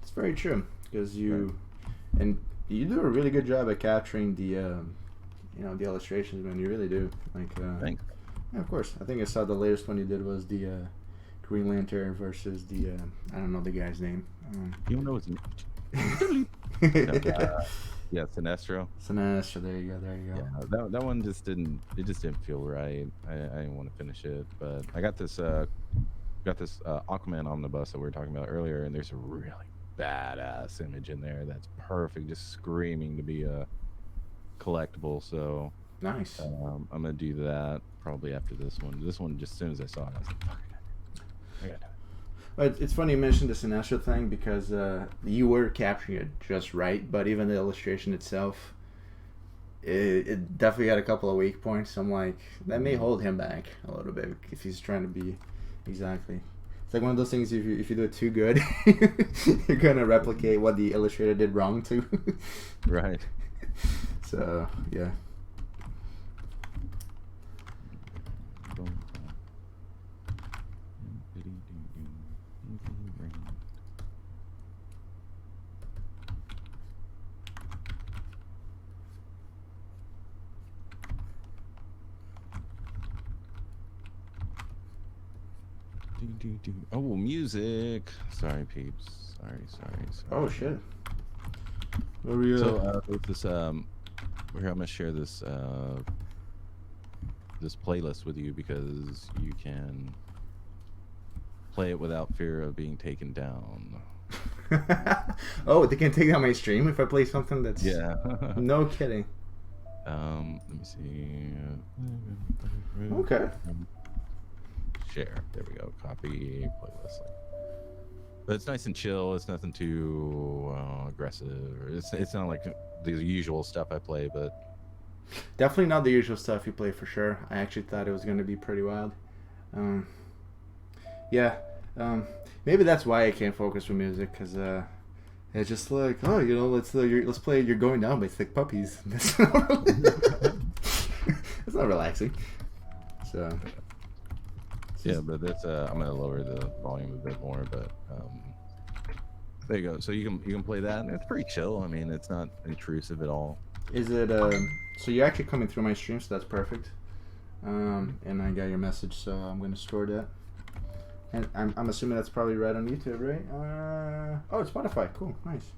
[SPEAKER 1] It's very true because you
[SPEAKER 2] Right.
[SPEAKER 1] and you do a really good job at capturing the the illustrations, man. You really do. Like,
[SPEAKER 2] Thanks.
[SPEAKER 1] yeah, of course. I think I saw the latest one you did was the Green Lantern versus the I don't know the guy's name.
[SPEAKER 2] You don't know his name? No, yeah, Sinestro.
[SPEAKER 1] Sinestro. There you go. There you go.
[SPEAKER 2] Yeah, that one just didn't. It just didn't feel right. I didn't want to finish it, but I got this Aquaman omnibus that we were talking about earlier, and there's a really badass image in there that's perfect, just screaming to be a collectible. So
[SPEAKER 1] Nice.
[SPEAKER 2] I'm gonna do that probably after this one. This one, just as soon as I saw it, I was like, "Fuck, I got it."
[SPEAKER 1] But it's funny you mentioned the Sinestro thing because you were capturing it just right, but even the illustration itself, it definitely had a couple of weak points. I'm like, that may hold him back a little bit if he's trying to be exactly. It's like one of those things. If you do it too good, you're gonna replicate what the illustrator did wrong too.
[SPEAKER 2] Right.
[SPEAKER 1] So yeah.
[SPEAKER 2] Oh, music. Sorry, peeps. Sorry.
[SPEAKER 1] Oh shit. What were you?
[SPEAKER 2] So with this here, I'm gonna share this this playlist with you because you can play it without fear of being taken down.
[SPEAKER 1] Oh, they can take down my stream if I play something that's No kidding.
[SPEAKER 2] Let me see.
[SPEAKER 1] Okay.
[SPEAKER 2] Share. There we go. Copy playlist. But it's nice and chill. It's nothing too aggressive. It's not like the usual stuff I play, but
[SPEAKER 1] Definitely not the usual stuff you play for sure. I actually thought it was going to be pretty wild. Yeah. Maybe that's why I can't focus with music because it's just like, oh, let's play "You're Going Down" by Thick Puppies. It's not relaxing. So.
[SPEAKER 2] Yeah, but that's I'm gonna lower the volume a bit more, but There you go. So you can play that, and it's pretty chill. I mean, it's not intrusive at all.
[SPEAKER 1] Is it so you're actually coming through my stream, so that's perfect. And I got your message, so I'm gonna store that. And I'm assuming that's probably right on YouTube, right? Oh, it's Spotify. Cool, nice.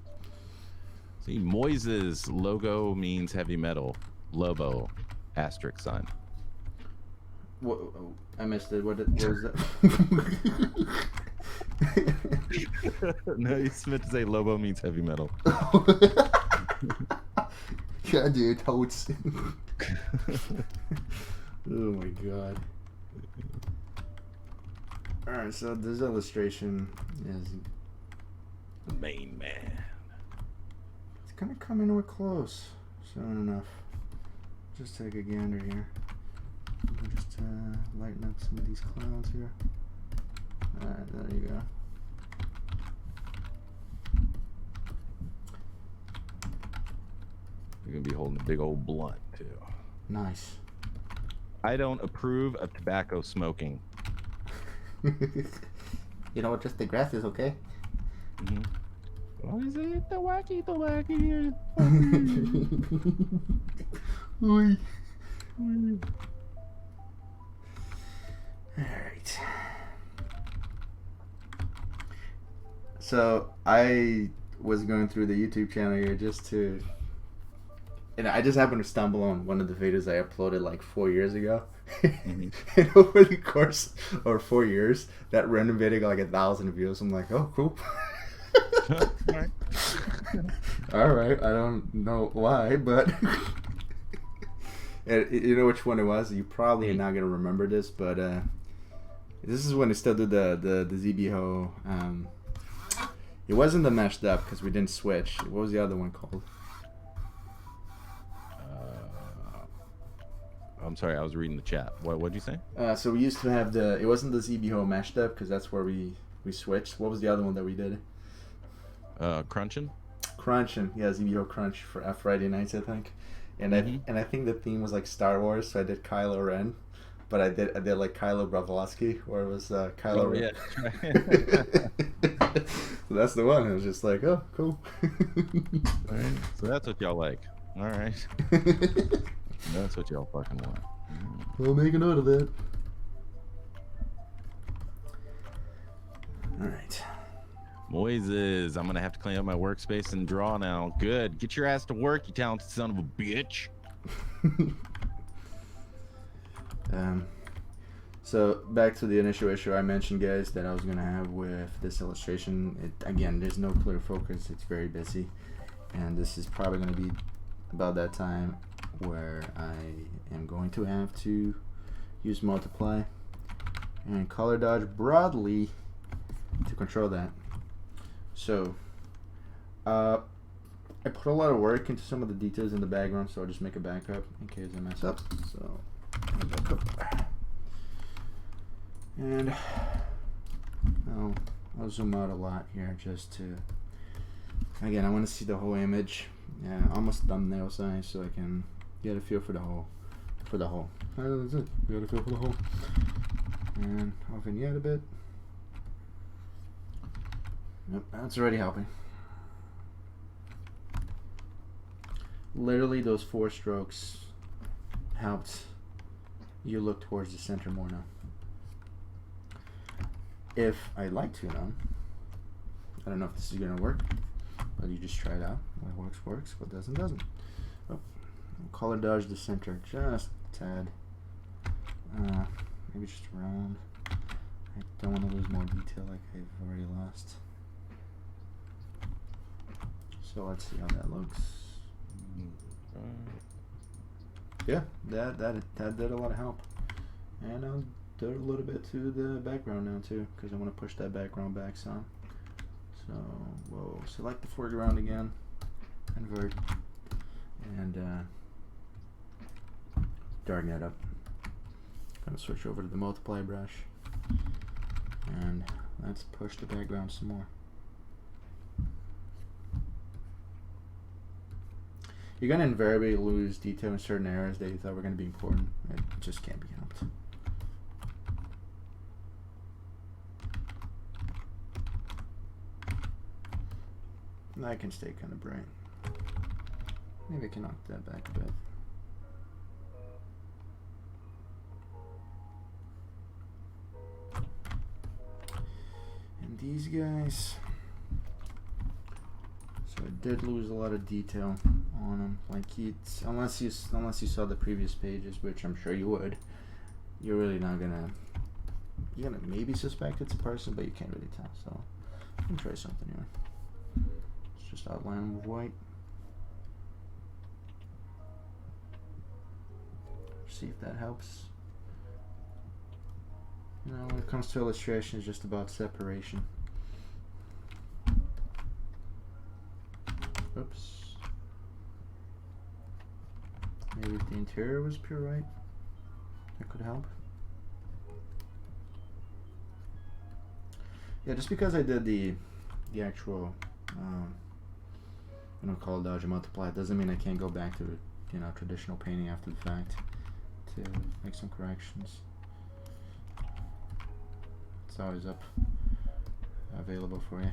[SPEAKER 2] See, Moises logo means heavy metal. Lobo, asterisk sign.
[SPEAKER 1] What? I missed it. What was that?
[SPEAKER 2] No, you meant to say Lobo means heavy metal.
[SPEAKER 1] Yeah, dude, totes. Oh my god. Alright, so this illustration is...
[SPEAKER 2] The main man.
[SPEAKER 1] It's gonna come anywhere close. Soon enough. Just take a gander here. We'll just lighten up some of these clouds here. Alright, there you go.
[SPEAKER 2] You're gonna be holding a big old blunt too.
[SPEAKER 1] Nice.
[SPEAKER 2] I don't approve of tobacco smoking.
[SPEAKER 1] You know what? Just the grass is okay.
[SPEAKER 2] Mm-hmm. What is it? The wacky.
[SPEAKER 1] Oi. Alright. So I was going through the YouTube channel here just to, and I just happened to stumble on one of the videos I uploaded like 4 years ago.
[SPEAKER 2] Mm-hmm.
[SPEAKER 1] And over the course of 4 years, that random video got like 1,000 views. I'm like, oh, cool. All right. I don't know why, but and you know which one it was. You probably are not gonna remember this, but this is when they still did the ZBHO. It wasn't the meshed up because we didn't switch. What was the other one called?
[SPEAKER 2] I'm sorry, I was reading the chat. What'd you say?
[SPEAKER 1] So we used to have it wasn't the ZBHO meshed up because that's where we switched. What was the other one that we did?
[SPEAKER 2] Crunching.
[SPEAKER 1] Yeah, ZBHO Crunch for Friday nights, I think. And I think the theme was like Star Wars, so I did Kylo Ren, but I did like Kylo Bravosky, where it was Kylo Ren.
[SPEAKER 2] Yeah.
[SPEAKER 1] So that's the one. It was just like, oh, cool.
[SPEAKER 2] All right. So that's what y'all like. All right. That's what y'all fucking want.
[SPEAKER 1] We'll make a note of that. All right.
[SPEAKER 2] Moises, I'm gonna have to clean up my workspace and draw now. Good. Get your ass to work, you talented son of a bitch.
[SPEAKER 1] So back to the initial issue I mentioned, guys, that I was gonna have with this illustration. Again, there's no clear focus. It's very busy, and this is probably gonna be about that time where I am going to have to use multiply and color dodge broadly to control that. So I put a lot of work into some of the details in the background, so I'll just make a backup in case I mess up. So backup. And I'll zoom out a lot here just to, again, I want to see the whole image. Yeah, almost thumbnail size, so I can get a feel for the whole. That's it. Get a feel for the whole. And I'll vignette a bit. Yep, that's already helping. Literally, those 4 strokes helped you look towards the center more now. If I'd like to now, I don't know if this is gonna work, but you just try it out. What works, what doesn't. Oh, color dodge the center just a tad. Maybe just around. I don't want to lose more detail like I've already lost. So let's see how that looks. Yeah, that did a lot of help. And I'll do a little bit to the background now too, because I want to push that background back some. So we'll select the foreground again, invert, and darken it up. Gonna switch over to the multiply brush, and let's push the background some more. You're gonna invariably lose detail in certain areas that you thought were gonna be important. It just can't be helped. That can stay kind of bright. Maybe I can knock that back a bit. And these guys. So I did lose a lot of detail on them. Like it's unless you saw the previous pages, which I'm sure you would, you're really not gonna. You're gonna maybe suspect it's a person, but you can't really tell. So I'm gonna try something here. Let's just outline them with white. See if that helps. You know, when it comes to illustration, it's just about separation. Oops. Maybe if the interior was pure white, that could help. Yeah, just because I did the actual, color dodge and multiply, doesn't mean I can't go back to, traditional painting after the fact to make some corrections. It's always available for you.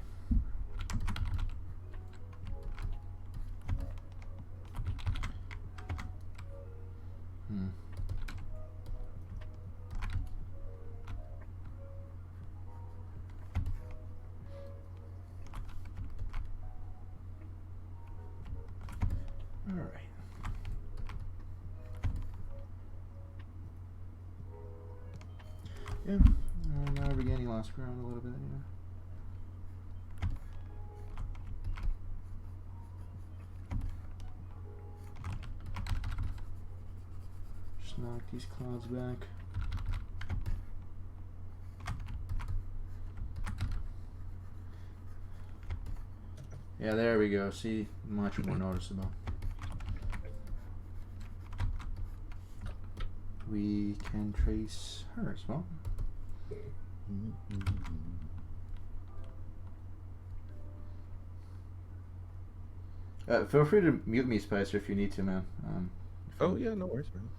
[SPEAKER 1] All right. Yeah, now we're getting lost ground a little bit, Just knock these clouds back. Yeah, there we go. See, much more noticeable. We can trace her as well. Feel free to mute me, Spicer, if you need to, man.
[SPEAKER 2] Oh yeah, no worries, man.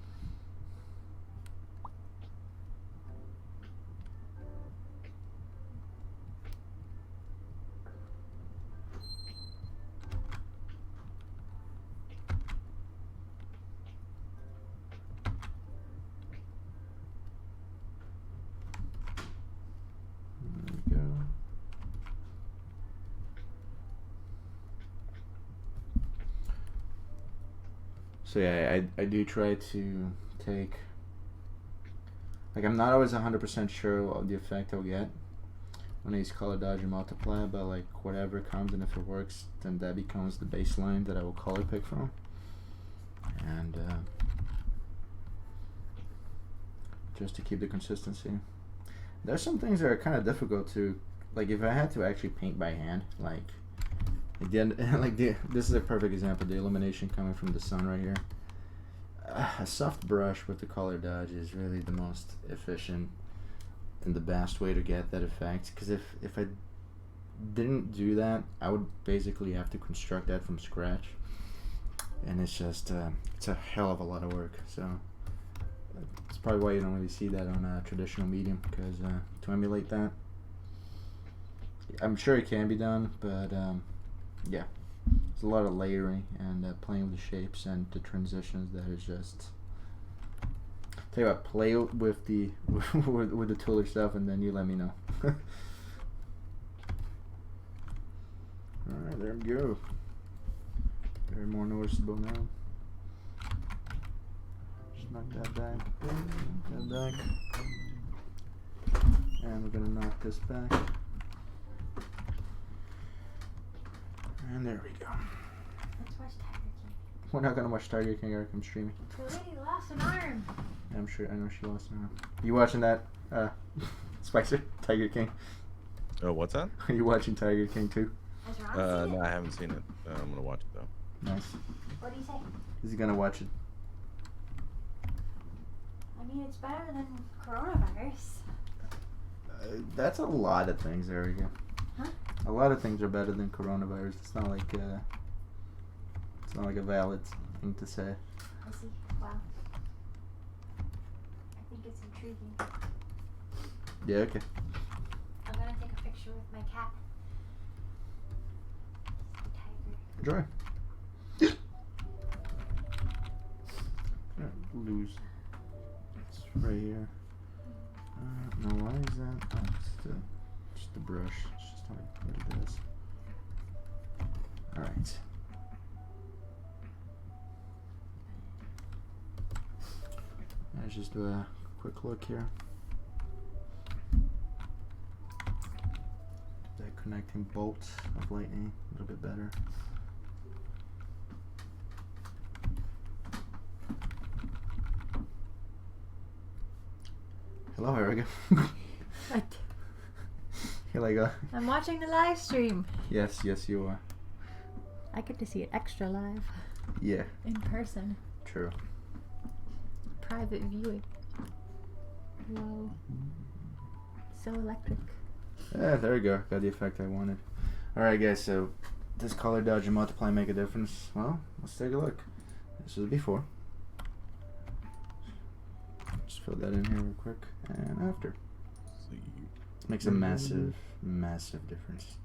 [SPEAKER 1] So yeah, I do try to take, like, I'm not always 100% sure of the effect I'll get when I use color dodge and multiply, but like whatever comes, and if it works, then that becomes the baseline that I will color pick from. And just to keep the consistency. There's some things that are kind of difficult to, like if I had to actually paint by hand, this is a perfect example. The illumination coming from the sun right here. A soft brush with the color dodge is really the most efficient and the best way to get that effect. Because if I didn't do that, I would basically have to construct that from scratch, and it's just it's a hell of a lot of work. So it's probably why you don't really see that on a traditional medium, because to emulate that, I'm sure it can be done, but yeah, there's a lot of layering and playing with the shapes and the transitions that is just. Tell you what, play with the with the tool yourself, and then you let me know. All right, there we go. Very more noticeable now. Just knock that back, knock that back, and we're gonna knock this back. And there we go.
[SPEAKER 3] Let's watch Tiger King.
[SPEAKER 1] We're not gonna watch Tiger King, Eric. I'm streaming.
[SPEAKER 3] The lady lost an arm.
[SPEAKER 1] I'm sure. I know she lost an arm. You watching that, Spicer? Tiger King.
[SPEAKER 2] Oh, what's that?
[SPEAKER 1] Are you watching Tiger King too?
[SPEAKER 3] Has Ron seen
[SPEAKER 2] No,
[SPEAKER 3] it?
[SPEAKER 2] I haven't seen it. I'm gonna watch it though.
[SPEAKER 1] Nice.
[SPEAKER 3] What do you say?
[SPEAKER 1] Is he gonna watch it?
[SPEAKER 3] I mean, it's better than coronavirus.
[SPEAKER 1] That's a lot of things, Erica.
[SPEAKER 3] Huh?
[SPEAKER 1] A lot of things are better than coronavirus. It's not like a valid thing to say.
[SPEAKER 3] I see. Wow. I think it's intriguing.
[SPEAKER 1] Yeah. Okay.
[SPEAKER 3] I'm gonna take a picture with my cat.
[SPEAKER 1] Enjoy. Lose. It's right here. No, why is that? Oh, it's just the brush. It's just how what it does. Alright. Let's just do a quick look here. That connecting bolt of lightning a little bit better. Hello, Erica.
[SPEAKER 4] What?
[SPEAKER 1] Here I go.
[SPEAKER 4] I'm watching the live stream.
[SPEAKER 1] Yes, you are.
[SPEAKER 4] I get to see it extra live
[SPEAKER 1] Yeah,
[SPEAKER 4] in person.
[SPEAKER 1] true.
[SPEAKER 4] Private viewing. Whoa. So electric.
[SPEAKER 1] Yeah, there we go. Got the effect I wanted. Alright, guys, so does color dodge and multiply make a difference? Well, let's take a look. This was before. Just fill that in here real quick. And after. Makes a massive, massive difference.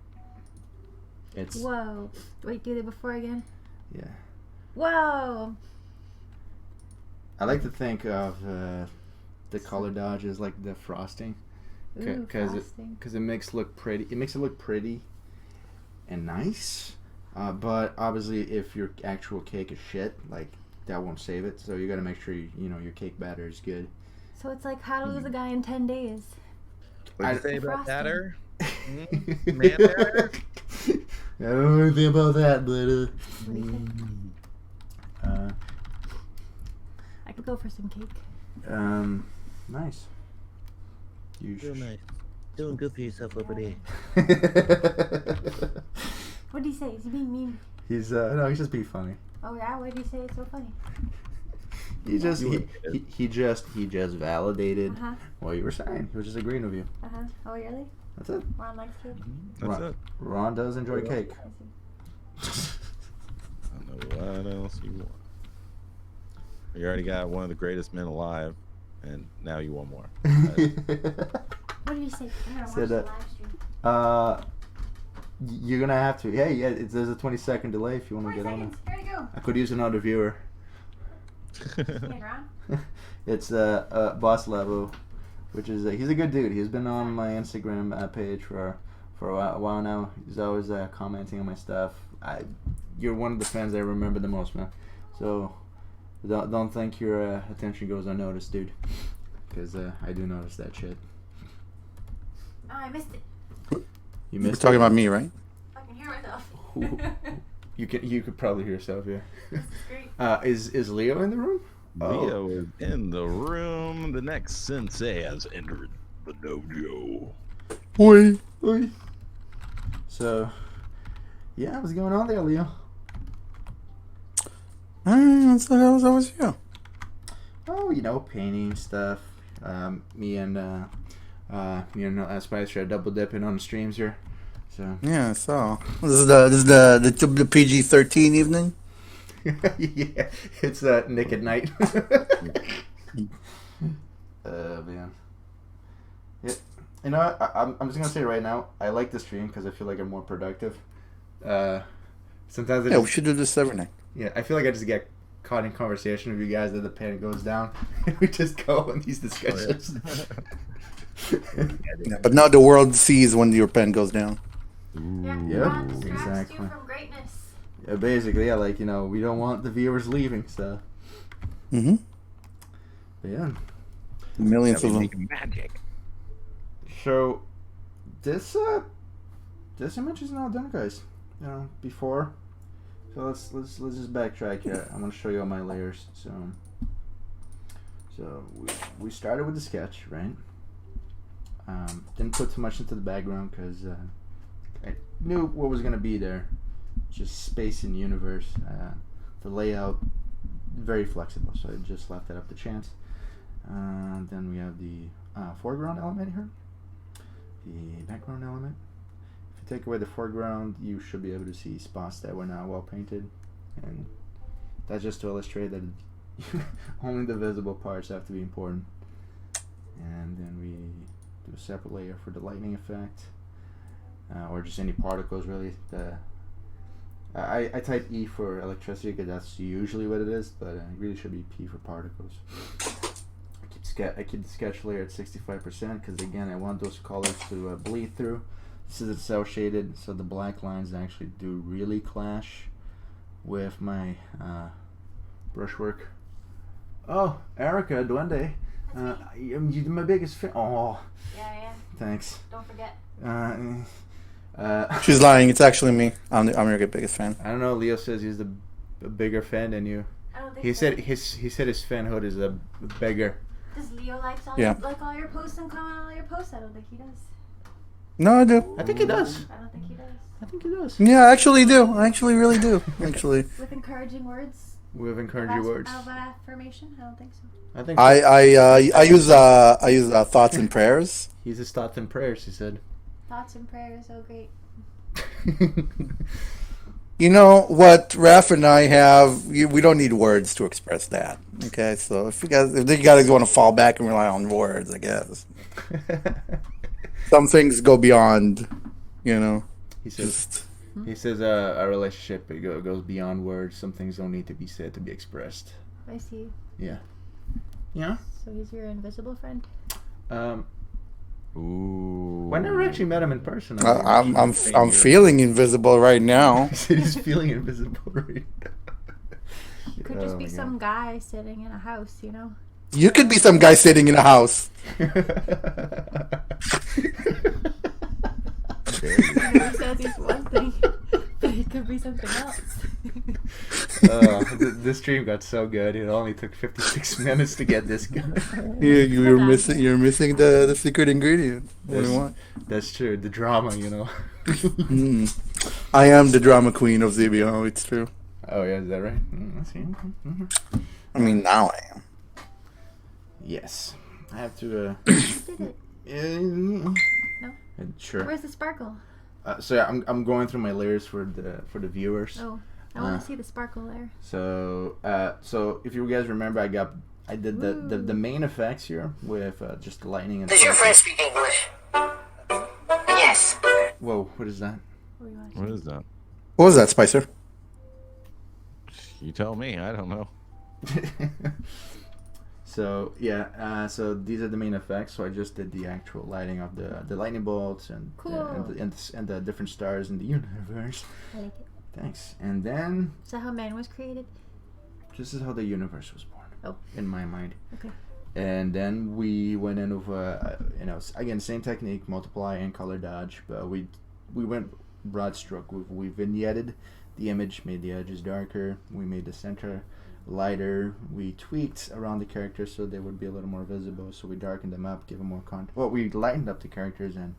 [SPEAKER 1] It's,
[SPEAKER 4] Whoa. Wait, do the before again?
[SPEAKER 1] yeah.
[SPEAKER 4] Whoa.
[SPEAKER 1] I like to think of the color dodge as like the frosting.
[SPEAKER 4] Ooh,
[SPEAKER 1] Because
[SPEAKER 4] frosting.
[SPEAKER 1] it makes look pretty. It makes it look pretty and nice. But obviously, if your actual cake is shit, like that won't save it. So you got to make sure your cake batter is good.
[SPEAKER 4] So it's like how to lose a guy in 10 days.
[SPEAKER 2] What'd you
[SPEAKER 1] I-
[SPEAKER 2] say about
[SPEAKER 4] Frosting.
[SPEAKER 2] batter? Man batter?
[SPEAKER 1] I don't know anything about that, but
[SPEAKER 4] What do you think?
[SPEAKER 1] uh,
[SPEAKER 4] I could go for some cake.
[SPEAKER 1] nice. You
[SPEAKER 2] Real
[SPEAKER 1] should.
[SPEAKER 2] nice. Doing good for yourself over there.
[SPEAKER 3] What did he say? Is he being mean?
[SPEAKER 1] He's no, he's just being funny.
[SPEAKER 3] Oh yeah, why did he say it's so funny?
[SPEAKER 1] He just
[SPEAKER 2] You
[SPEAKER 1] he just validated
[SPEAKER 3] Uh huh.
[SPEAKER 1] what you were saying. He was just agreeing with you.
[SPEAKER 3] Uh huh. Oh really?
[SPEAKER 1] That's it.
[SPEAKER 3] Ron likes cake.
[SPEAKER 2] That's it.
[SPEAKER 1] Ron does enjoy cake.
[SPEAKER 3] I see.
[SPEAKER 2] I don't know what else you want. You already got one of the greatest men alive, and now you want more.
[SPEAKER 3] What did he say? I'm gonna watch
[SPEAKER 1] Said
[SPEAKER 3] the
[SPEAKER 1] that-
[SPEAKER 3] live stream.
[SPEAKER 1] You're gonna have to. Hey, yeah, there's a 20-second delay if you want
[SPEAKER 3] 40
[SPEAKER 1] to get on it.
[SPEAKER 3] seconds. Here we go.
[SPEAKER 1] I could use another viewer.
[SPEAKER 3] Hey, Ron.
[SPEAKER 1] It's Boss Level, which is he's a good dude. He's been on my Instagram page for a while now. He's always commenting on my stuff. You're one of the fans I remember the most, man. So don't think your attention goes unnoticed, dude. Because I do notice that shit.
[SPEAKER 3] Oh, I missed it.
[SPEAKER 1] You
[SPEAKER 5] You're
[SPEAKER 1] missed
[SPEAKER 5] talking
[SPEAKER 1] it?
[SPEAKER 5] about me, right?
[SPEAKER 3] I can hear myself.
[SPEAKER 1] You could probably hear yourself, yeah.
[SPEAKER 3] This is great.
[SPEAKER 1] Is Leo in the room?
[SPEAKER 2] Leo is in the room. The next sensei has entered the dojo.
[SPEAKER 5] Oi.
[SPEAKER 1] Oi. So, yeah, what's going on there, Leo?
[SPEAKER 5] That was always you.
[SPEAKER 1] Oh, painting stuff. Me and Spicer are double dipping on the streams here. So
[SPEAKER 5] Yeah, I saw. This is the PG-13 evening.
[SPEAKER 1] yeah, it's Nick at night. Man. Yeah, you know what? I'm just gonna say right now, I like the stream because I feel like I'm more productive. Sometimes I
[SPEAKER 5] Yeah, we
[SPEAKER 1] just,
[SPEAKER 5] should do this every night.
[SPEAKER 1] yeah, I feel like I just get caught in conversation with you guys that the pen goes down. We just go on these discussions.
[SPEAKER 5] Yeah, but now the world sees when your pen goes down.
[SPEAKER 3] Yeah,
[SPEAKER 1] Yeah,
[SPEAKER 3] Ron distracts
[SPEAKER 1] exactly.
[SPEAKER 3] you from greatness.
[SPEAKER 1] Yeah, basically, yeah, like, we don't want the viewers leaving, so.
[SPEAKER 5] Mm-hmm.
[SPEAKER 1] But yeah.
[SPEAKER 5] Millions of them.
[SPEAKER 2] Making magic.
[SPEAKER 1] So, this image is not done, guys. Before. So let's just backtrack here. I'm gonna show you all my layers. So we started with the sketch, right? Didn't put too much into the background because I knew what was gonna be there. Just space and universe. The layout very flexible, so I just left that up to chance. Then we have the foreground element here, the background element. If you take away the foreground, you should be able to see spots that were not well painted, and that's just to illustrate that only the visible parts have to be important. And then we do a separate layer for the lightning effect, or just any particles really. I type E for electricity because that's usually what it is, but it really should be P for particles. I keep the sketch layer at 65% because again I want those colors to bleed through. This is cell shaded, so the black lines actually do really clash with my brushwork. Oh, Erica, Duende. You're my biggest fan. Oh,
[SPEAKER 3] Yeah.
[SPEAKER 1] thanks.
[SPEAKER 3] Don't forget.
[SPEAKER 5] She's lying. It's actually me. I'm your biggest fan.
[SPEAKER 1] I don't know. Leo says he's a bigger fan than you.
[SPEAKER 3] I don't think
[SPEAKER 1] He
[SPEAKER 3] so.
[SPEAKER 1] said he said his fanhood is a bigger.
[SPEAKER 3] Does Leo like
[SPEAKER 5] Yeah.
[SPEAKER 3] all your posts and comment on all your posts? I don't think he does.
[SPEAKER 5] No, I do.
[SPEAKER 1] I think he does.
[SPEAKER 3] I don't think he does.
[SPEAKER 1] I think he does.
[SPEAKER 5] Yeah, I actually do. I actually really do. Actually,
[SPEAKER 3] With encouraging words.
[SPEAKER 1] With encouraging words.
[SPEAKER 3] Of affirmation? I don't think so.
[SPEAKER 1] I think
[SPEAKER 5] I use thoughts and prayers.
[SPEAKER 1] he's his thoughts and prayers. He said.
[SPEAKER 3] Thoughts and prayers, oh great.
[SPEAKER 5] You know what, Raph and I have. We don't need words to express that. Okay, so if you guys want to fall back and rely on words, I guess some things go beyond. You know,
[SPEAKER 1] He says.
[SPEAKER 5] just
[SPEAKER 1] He says a relationship goes beyond words. Some things don't need to be said to be expressed.
[SPEAKER 4] I see.
[SPEAKER 1] Yeah. Yeah.
[SPEAKER 4] So he's your invisible friend.
[SPEAKER 2] Ooh.
[SPEAKER 1] I never actually met him in person.
[SPEAKER 5] I'm feeling invisible right now.
[SPEAKER 1] He's feeling invisible right now.
[SPEAKER 4] He could just be some guy sitting in a house, you know?
[SPEAKER 5] You could be some guy sitting in a house.
[SPEAKER 4] He says he's one thing, but it could be something else.
[SPEAKER 1] This stream got so good. It only took 56 minutes to get this good.
[SPEAKER 5] You're missing the secret ingredient. What do you want?
[SPEAKER 1] That's true. The drama, you know.
[SPEAKER 5] I am the drama queen of ZBO. It's true.
[SPEAKER 1] Oh yeah, is that right? I see. Mm-hmm.
[SPEAKER 5] I mean, now I am.
[SPEAKER 1] Yes, I have to.
[SPEAKER 4] Did it?
[SPEAKER 1] No. Sure.
[SPEAKER 4] Where's the sparkle?
[SPEAKER 1] So yeah, I'm going through my layers for the viewers.
[SPEAKER 4] Oh, I want to see the sparkle there.
[SPEAKER 1] So if you guys remember, I did the main effects here with just the lightning and.
[SPEAKER 6] Does your friend speak English? Yes.
[SPEAKER 1] Whoa! What is that?
[SPEAKER 4] What are you watching?
[SPEAKER 2] What is that?
[SPEAKER 5] What was that, Spicer?
[SPEAKER 2] You tell me. I don't know.
[SPEAKER 1] So yeah, so these are the main effects. So I just did the actual lighting of the lightning bolts and
[SPEAKER 4] Cool.
[SPEAKER 1] and the different stars in the universe.
[SPEAKER 4] I like it.
[SPEAKER 1] Thanks. And then
[SPEAKER 4] Is that how man was created?
[SPEAKER 1] this is how the universe was born.
[SPEAKER 4] Oh.
[SPEAKER 1] In my mind.
[SPEAKER 4] Okay.
[SPEAKER 1] And then we went in with again same technique, multiply and color dodge, but we went broad stroke. We vignetted the image, made the edges darker. We made the center lighter. We tweaked around the characters so they would be a little more visible. So we darkened them up, give them more content. Well, we lightened up the characters and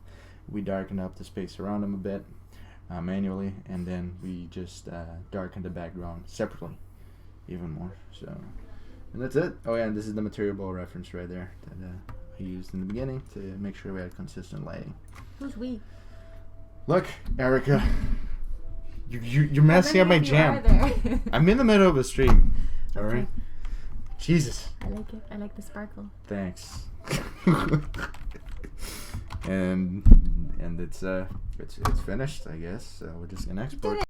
[SPEAKER 1] we darkened up the space around them a bit manually, and then we just darkened the background separately, even more. So, and that's it. Oh yeah, and this is the material ball reference right there that I used in the beginning to make sure we had consistent lighting.
[SPEAKER 4] Who's we?
[SPEAKER 1] Look, Erica, you're messing up my jam.
[SPEAKER 4] There.
[SPEAKER 1] I'm in the middle of a stream. All
[SPEAKER 4] Okay.
[SPEAKER 1] right. Jesus.
[SPEAKER 4] I like it. I like the sparkle.
[SPEAKER 1] Thanks. and it's finished, I guess. So we're just gonna export.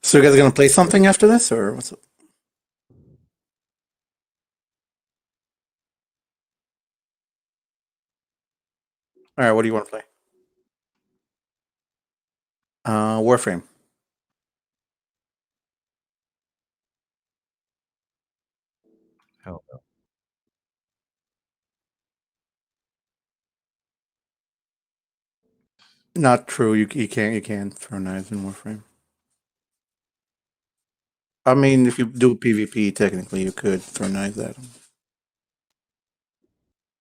[SPEAKER 5] So you guys are gonna play something after this, or what's up? All right, what do you want to play? Warframe.
[SPEAKER 2] Hell no.
[SPEAKER 5] Not true. You can't throw knives in Warframe. I mean, if you do PvP, technically you could throw knives at them.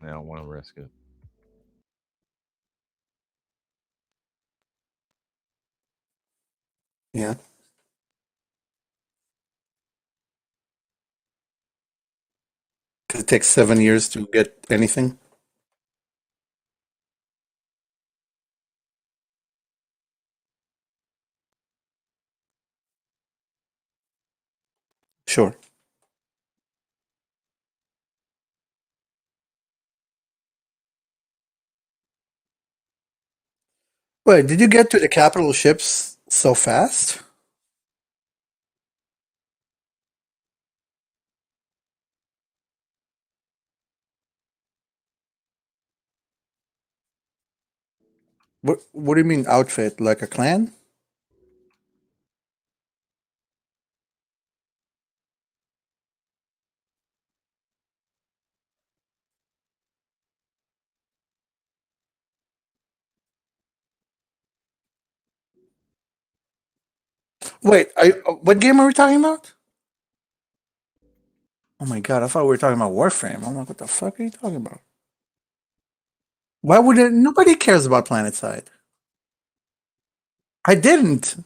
[SPEAKER 2] I don't want to risk it.
[SPEAKER 5] Yeah. Because it takes 7 years to get anything. Sure. Wait, did you get to the capital ships So fast? What do you mean outfit? Like a clan? Wait, what game are we talking about? Oh my god, I thought we were talking about Warframe. I'm like, what the fuck are you talking about? Why would it? Nobody cares about PlanetSide. I didn't.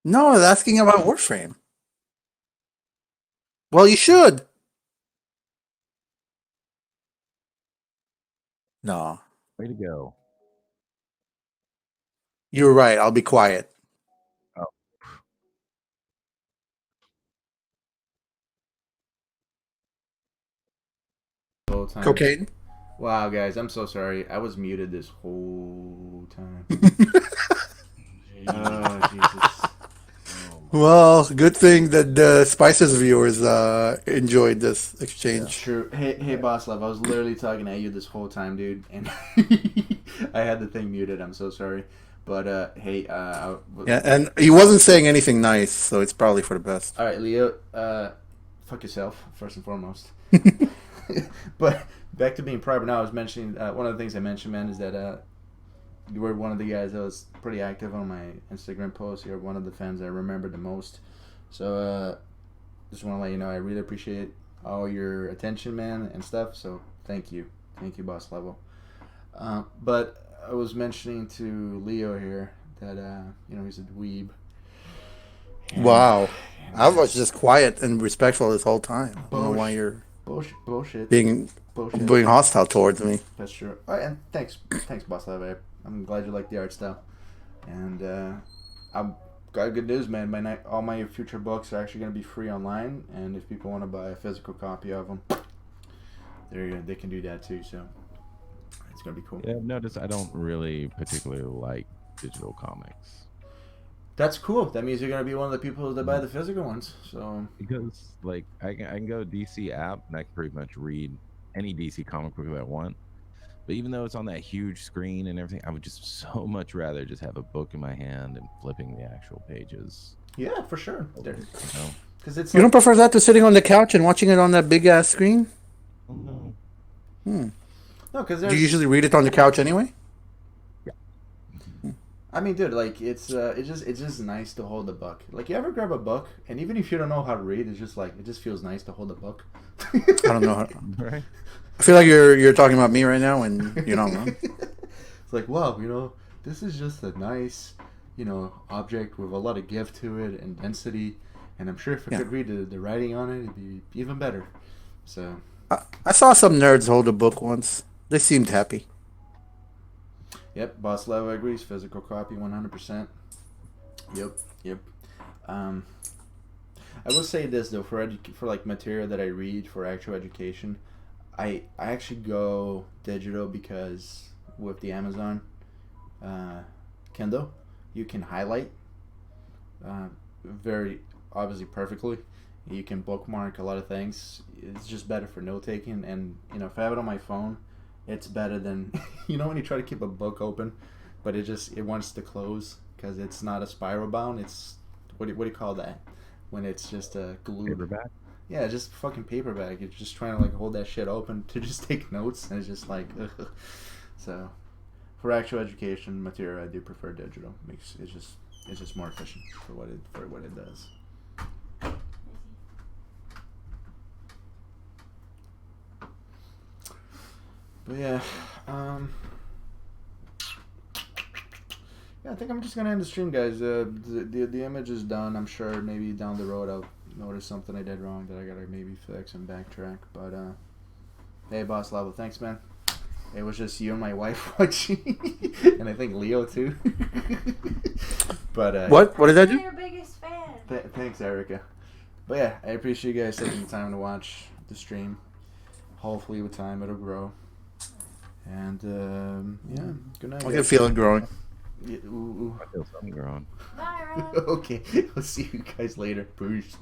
[SPEAKER 5] No, I was asking about Warframe. Well, you should. No,
[SPEAKER 2] Way to go.
[SPEAKER 5] you're right. I'll be quiet.
[SPEAKER 2] Oh,
[SPEAKER 1] The whole time.
[SPEAKER 5] Cocaine.
[SPEAKER 1] Wow, guys, I'm so sorry. I was muted this whole time. Oh, Jesus.
[SPEAKER 5] Well, good thing that the Spices viewers enjoyed this
[SPEAKER 1] It's
[SPEAKER 5] exchange.
[SPEAKER 1] true. Hey, boss love. I was literally talking at you this whole time, dude, and I had the thing muted. I'm so sorry, but hey,
[SPEAKER 5] Yeah, and he wasn't saying anything nice, so it's probably for the best.
[SPEAKER 1] all right, Leo, fuck yourself first and foremost. But back to being private. Now, I was mentioning one of the things I mentioned, man, is that you were one of the guys that was pretty active on my Instagram posts. You're one of the fans I remember the most. So just want to let you know I really appreciate all your attention, man, and stuff. So thank you, boss level. But I was mentioning to Leo here that he's a dweeb. And,
[SPEAKER 5] Wow.
[SPEAKER 1] and,
[SPEAKER 5] I was just quiet and respectful this whole time. I don't know why
[SPEAKER 1] Bullsh-
[SPEAKER 5] you're
[SPEAKER 1] bullshit.
[SPEAKER 5] being
[SPEAKER 1] Bullshit.
[SPEAKER 5] hostile towards me.
[SPEAKER 1] That's true. Oh, and thanks, boss level. I'm glad you like the art style. And I've got good news, man. All my future books are actually going to be free online, and if people want to buy a physical copy of them, they can do that too. So it's going to be cool.
[SPEAKER 2] yeah, I've noticed I don't really particularly like digital comics
[SPEAKER 1] That's cool. That means you're going to be one of the people that buy the physical ones. So
[SPEAKER 2] because, like, I can go to DC app and I can pretty much read any DC comic book that I want. But even though it's on that huge screen and everything, I would just so much rather just have a book in my hand and flipping the actual pages.
[SPEAKER 1] yeah, for sure.
[SPEAKER 2] You know?
[SPEAKER 1] Because it's
[SPEAKER 5] You
[SPEAKER 1] like,
[SPEAKER 5] don't prefer that to sitting on the couch and watching it on that big ass screen?
[SPEAKER 2] Oh, no.
[SPEAKER 1] no, because
[SPEAKER 5] Do you usually read it on the couch anyway?
[SPEAKER 1] I mean, dude, like it's just nice to hold a book. Like, you ever grab a book, and even if you don't know how to read, it's just like it just feels nice to hold a book.
[SPEAKER 5] I don't know.
[SPEAKER 2] Right?
[SPEAKER 5] I feel like you're talking about me right now, and you're not wrong.
[SPEAKER 1] It's like, wow, this is just a nice, object with a lot of give to it and density, and I'm sure if I
[SPEAKER 5] Yeah.
[SPEAKER 1] could read the writing on it, it'd be even better. So,
[SPEAKER 5] I saw some nerds hold a book once. They seemed happy.
[SPEAKER 1] yep, Boss Level agrees. Physical copy, 100%. Yep. Um, I will say this though, for like material that I read for actual education, I actually go digital because with the Amazon Kindle, you can highlight very obviously perfectly. You can bookmark a lot of things. It's just better for note taking, and if I have it on my phone, it's better than when you try to keep a book open, but it wants to close because it's not a spiral bound. It's what do you call that when it's just a glued?
[SPEAKER 2] Paperback.
[SPEAKER 1] Yeah, just fucking paperback. You're just trying to like hold that shit open to just take notes, and it's just like, ugh. So, for actual education material, I do prefer digital. It's just more efficient for what it does. But yeah, I think I'm just gonna end the stream, guys. The image is done. I'm sure maybe down the road I'll notice something I did wrong that I gotta maybe fix and backtrack. But hey, boss level, thanks, man. It was just you and my wife watching, and I think Leo too. But
[SPEAKER 5] What did I
[SPEAKER 3] I'm
[SPEAKER 5] do?
[SPEAKER 3] your biggest fan.
[SPEAKER 1] Thanks, Erica. But yeah, I appreciate you guys taking the time to watch the stream. Hopefully, with time, it'll grow. And yeah, good night.
[SPEAKER 5] I can
[SPEAKER 1] guys.
[SPEAKER 5] feel it growing.
[SPEAKER 1] Yeah, ooh,
[SPEAKER 2] I feel something growing.
[SPEAKER 3] Bye, Rob.
[SPEAKER 1] ooh. Okay, I'll see you guys later. Peace.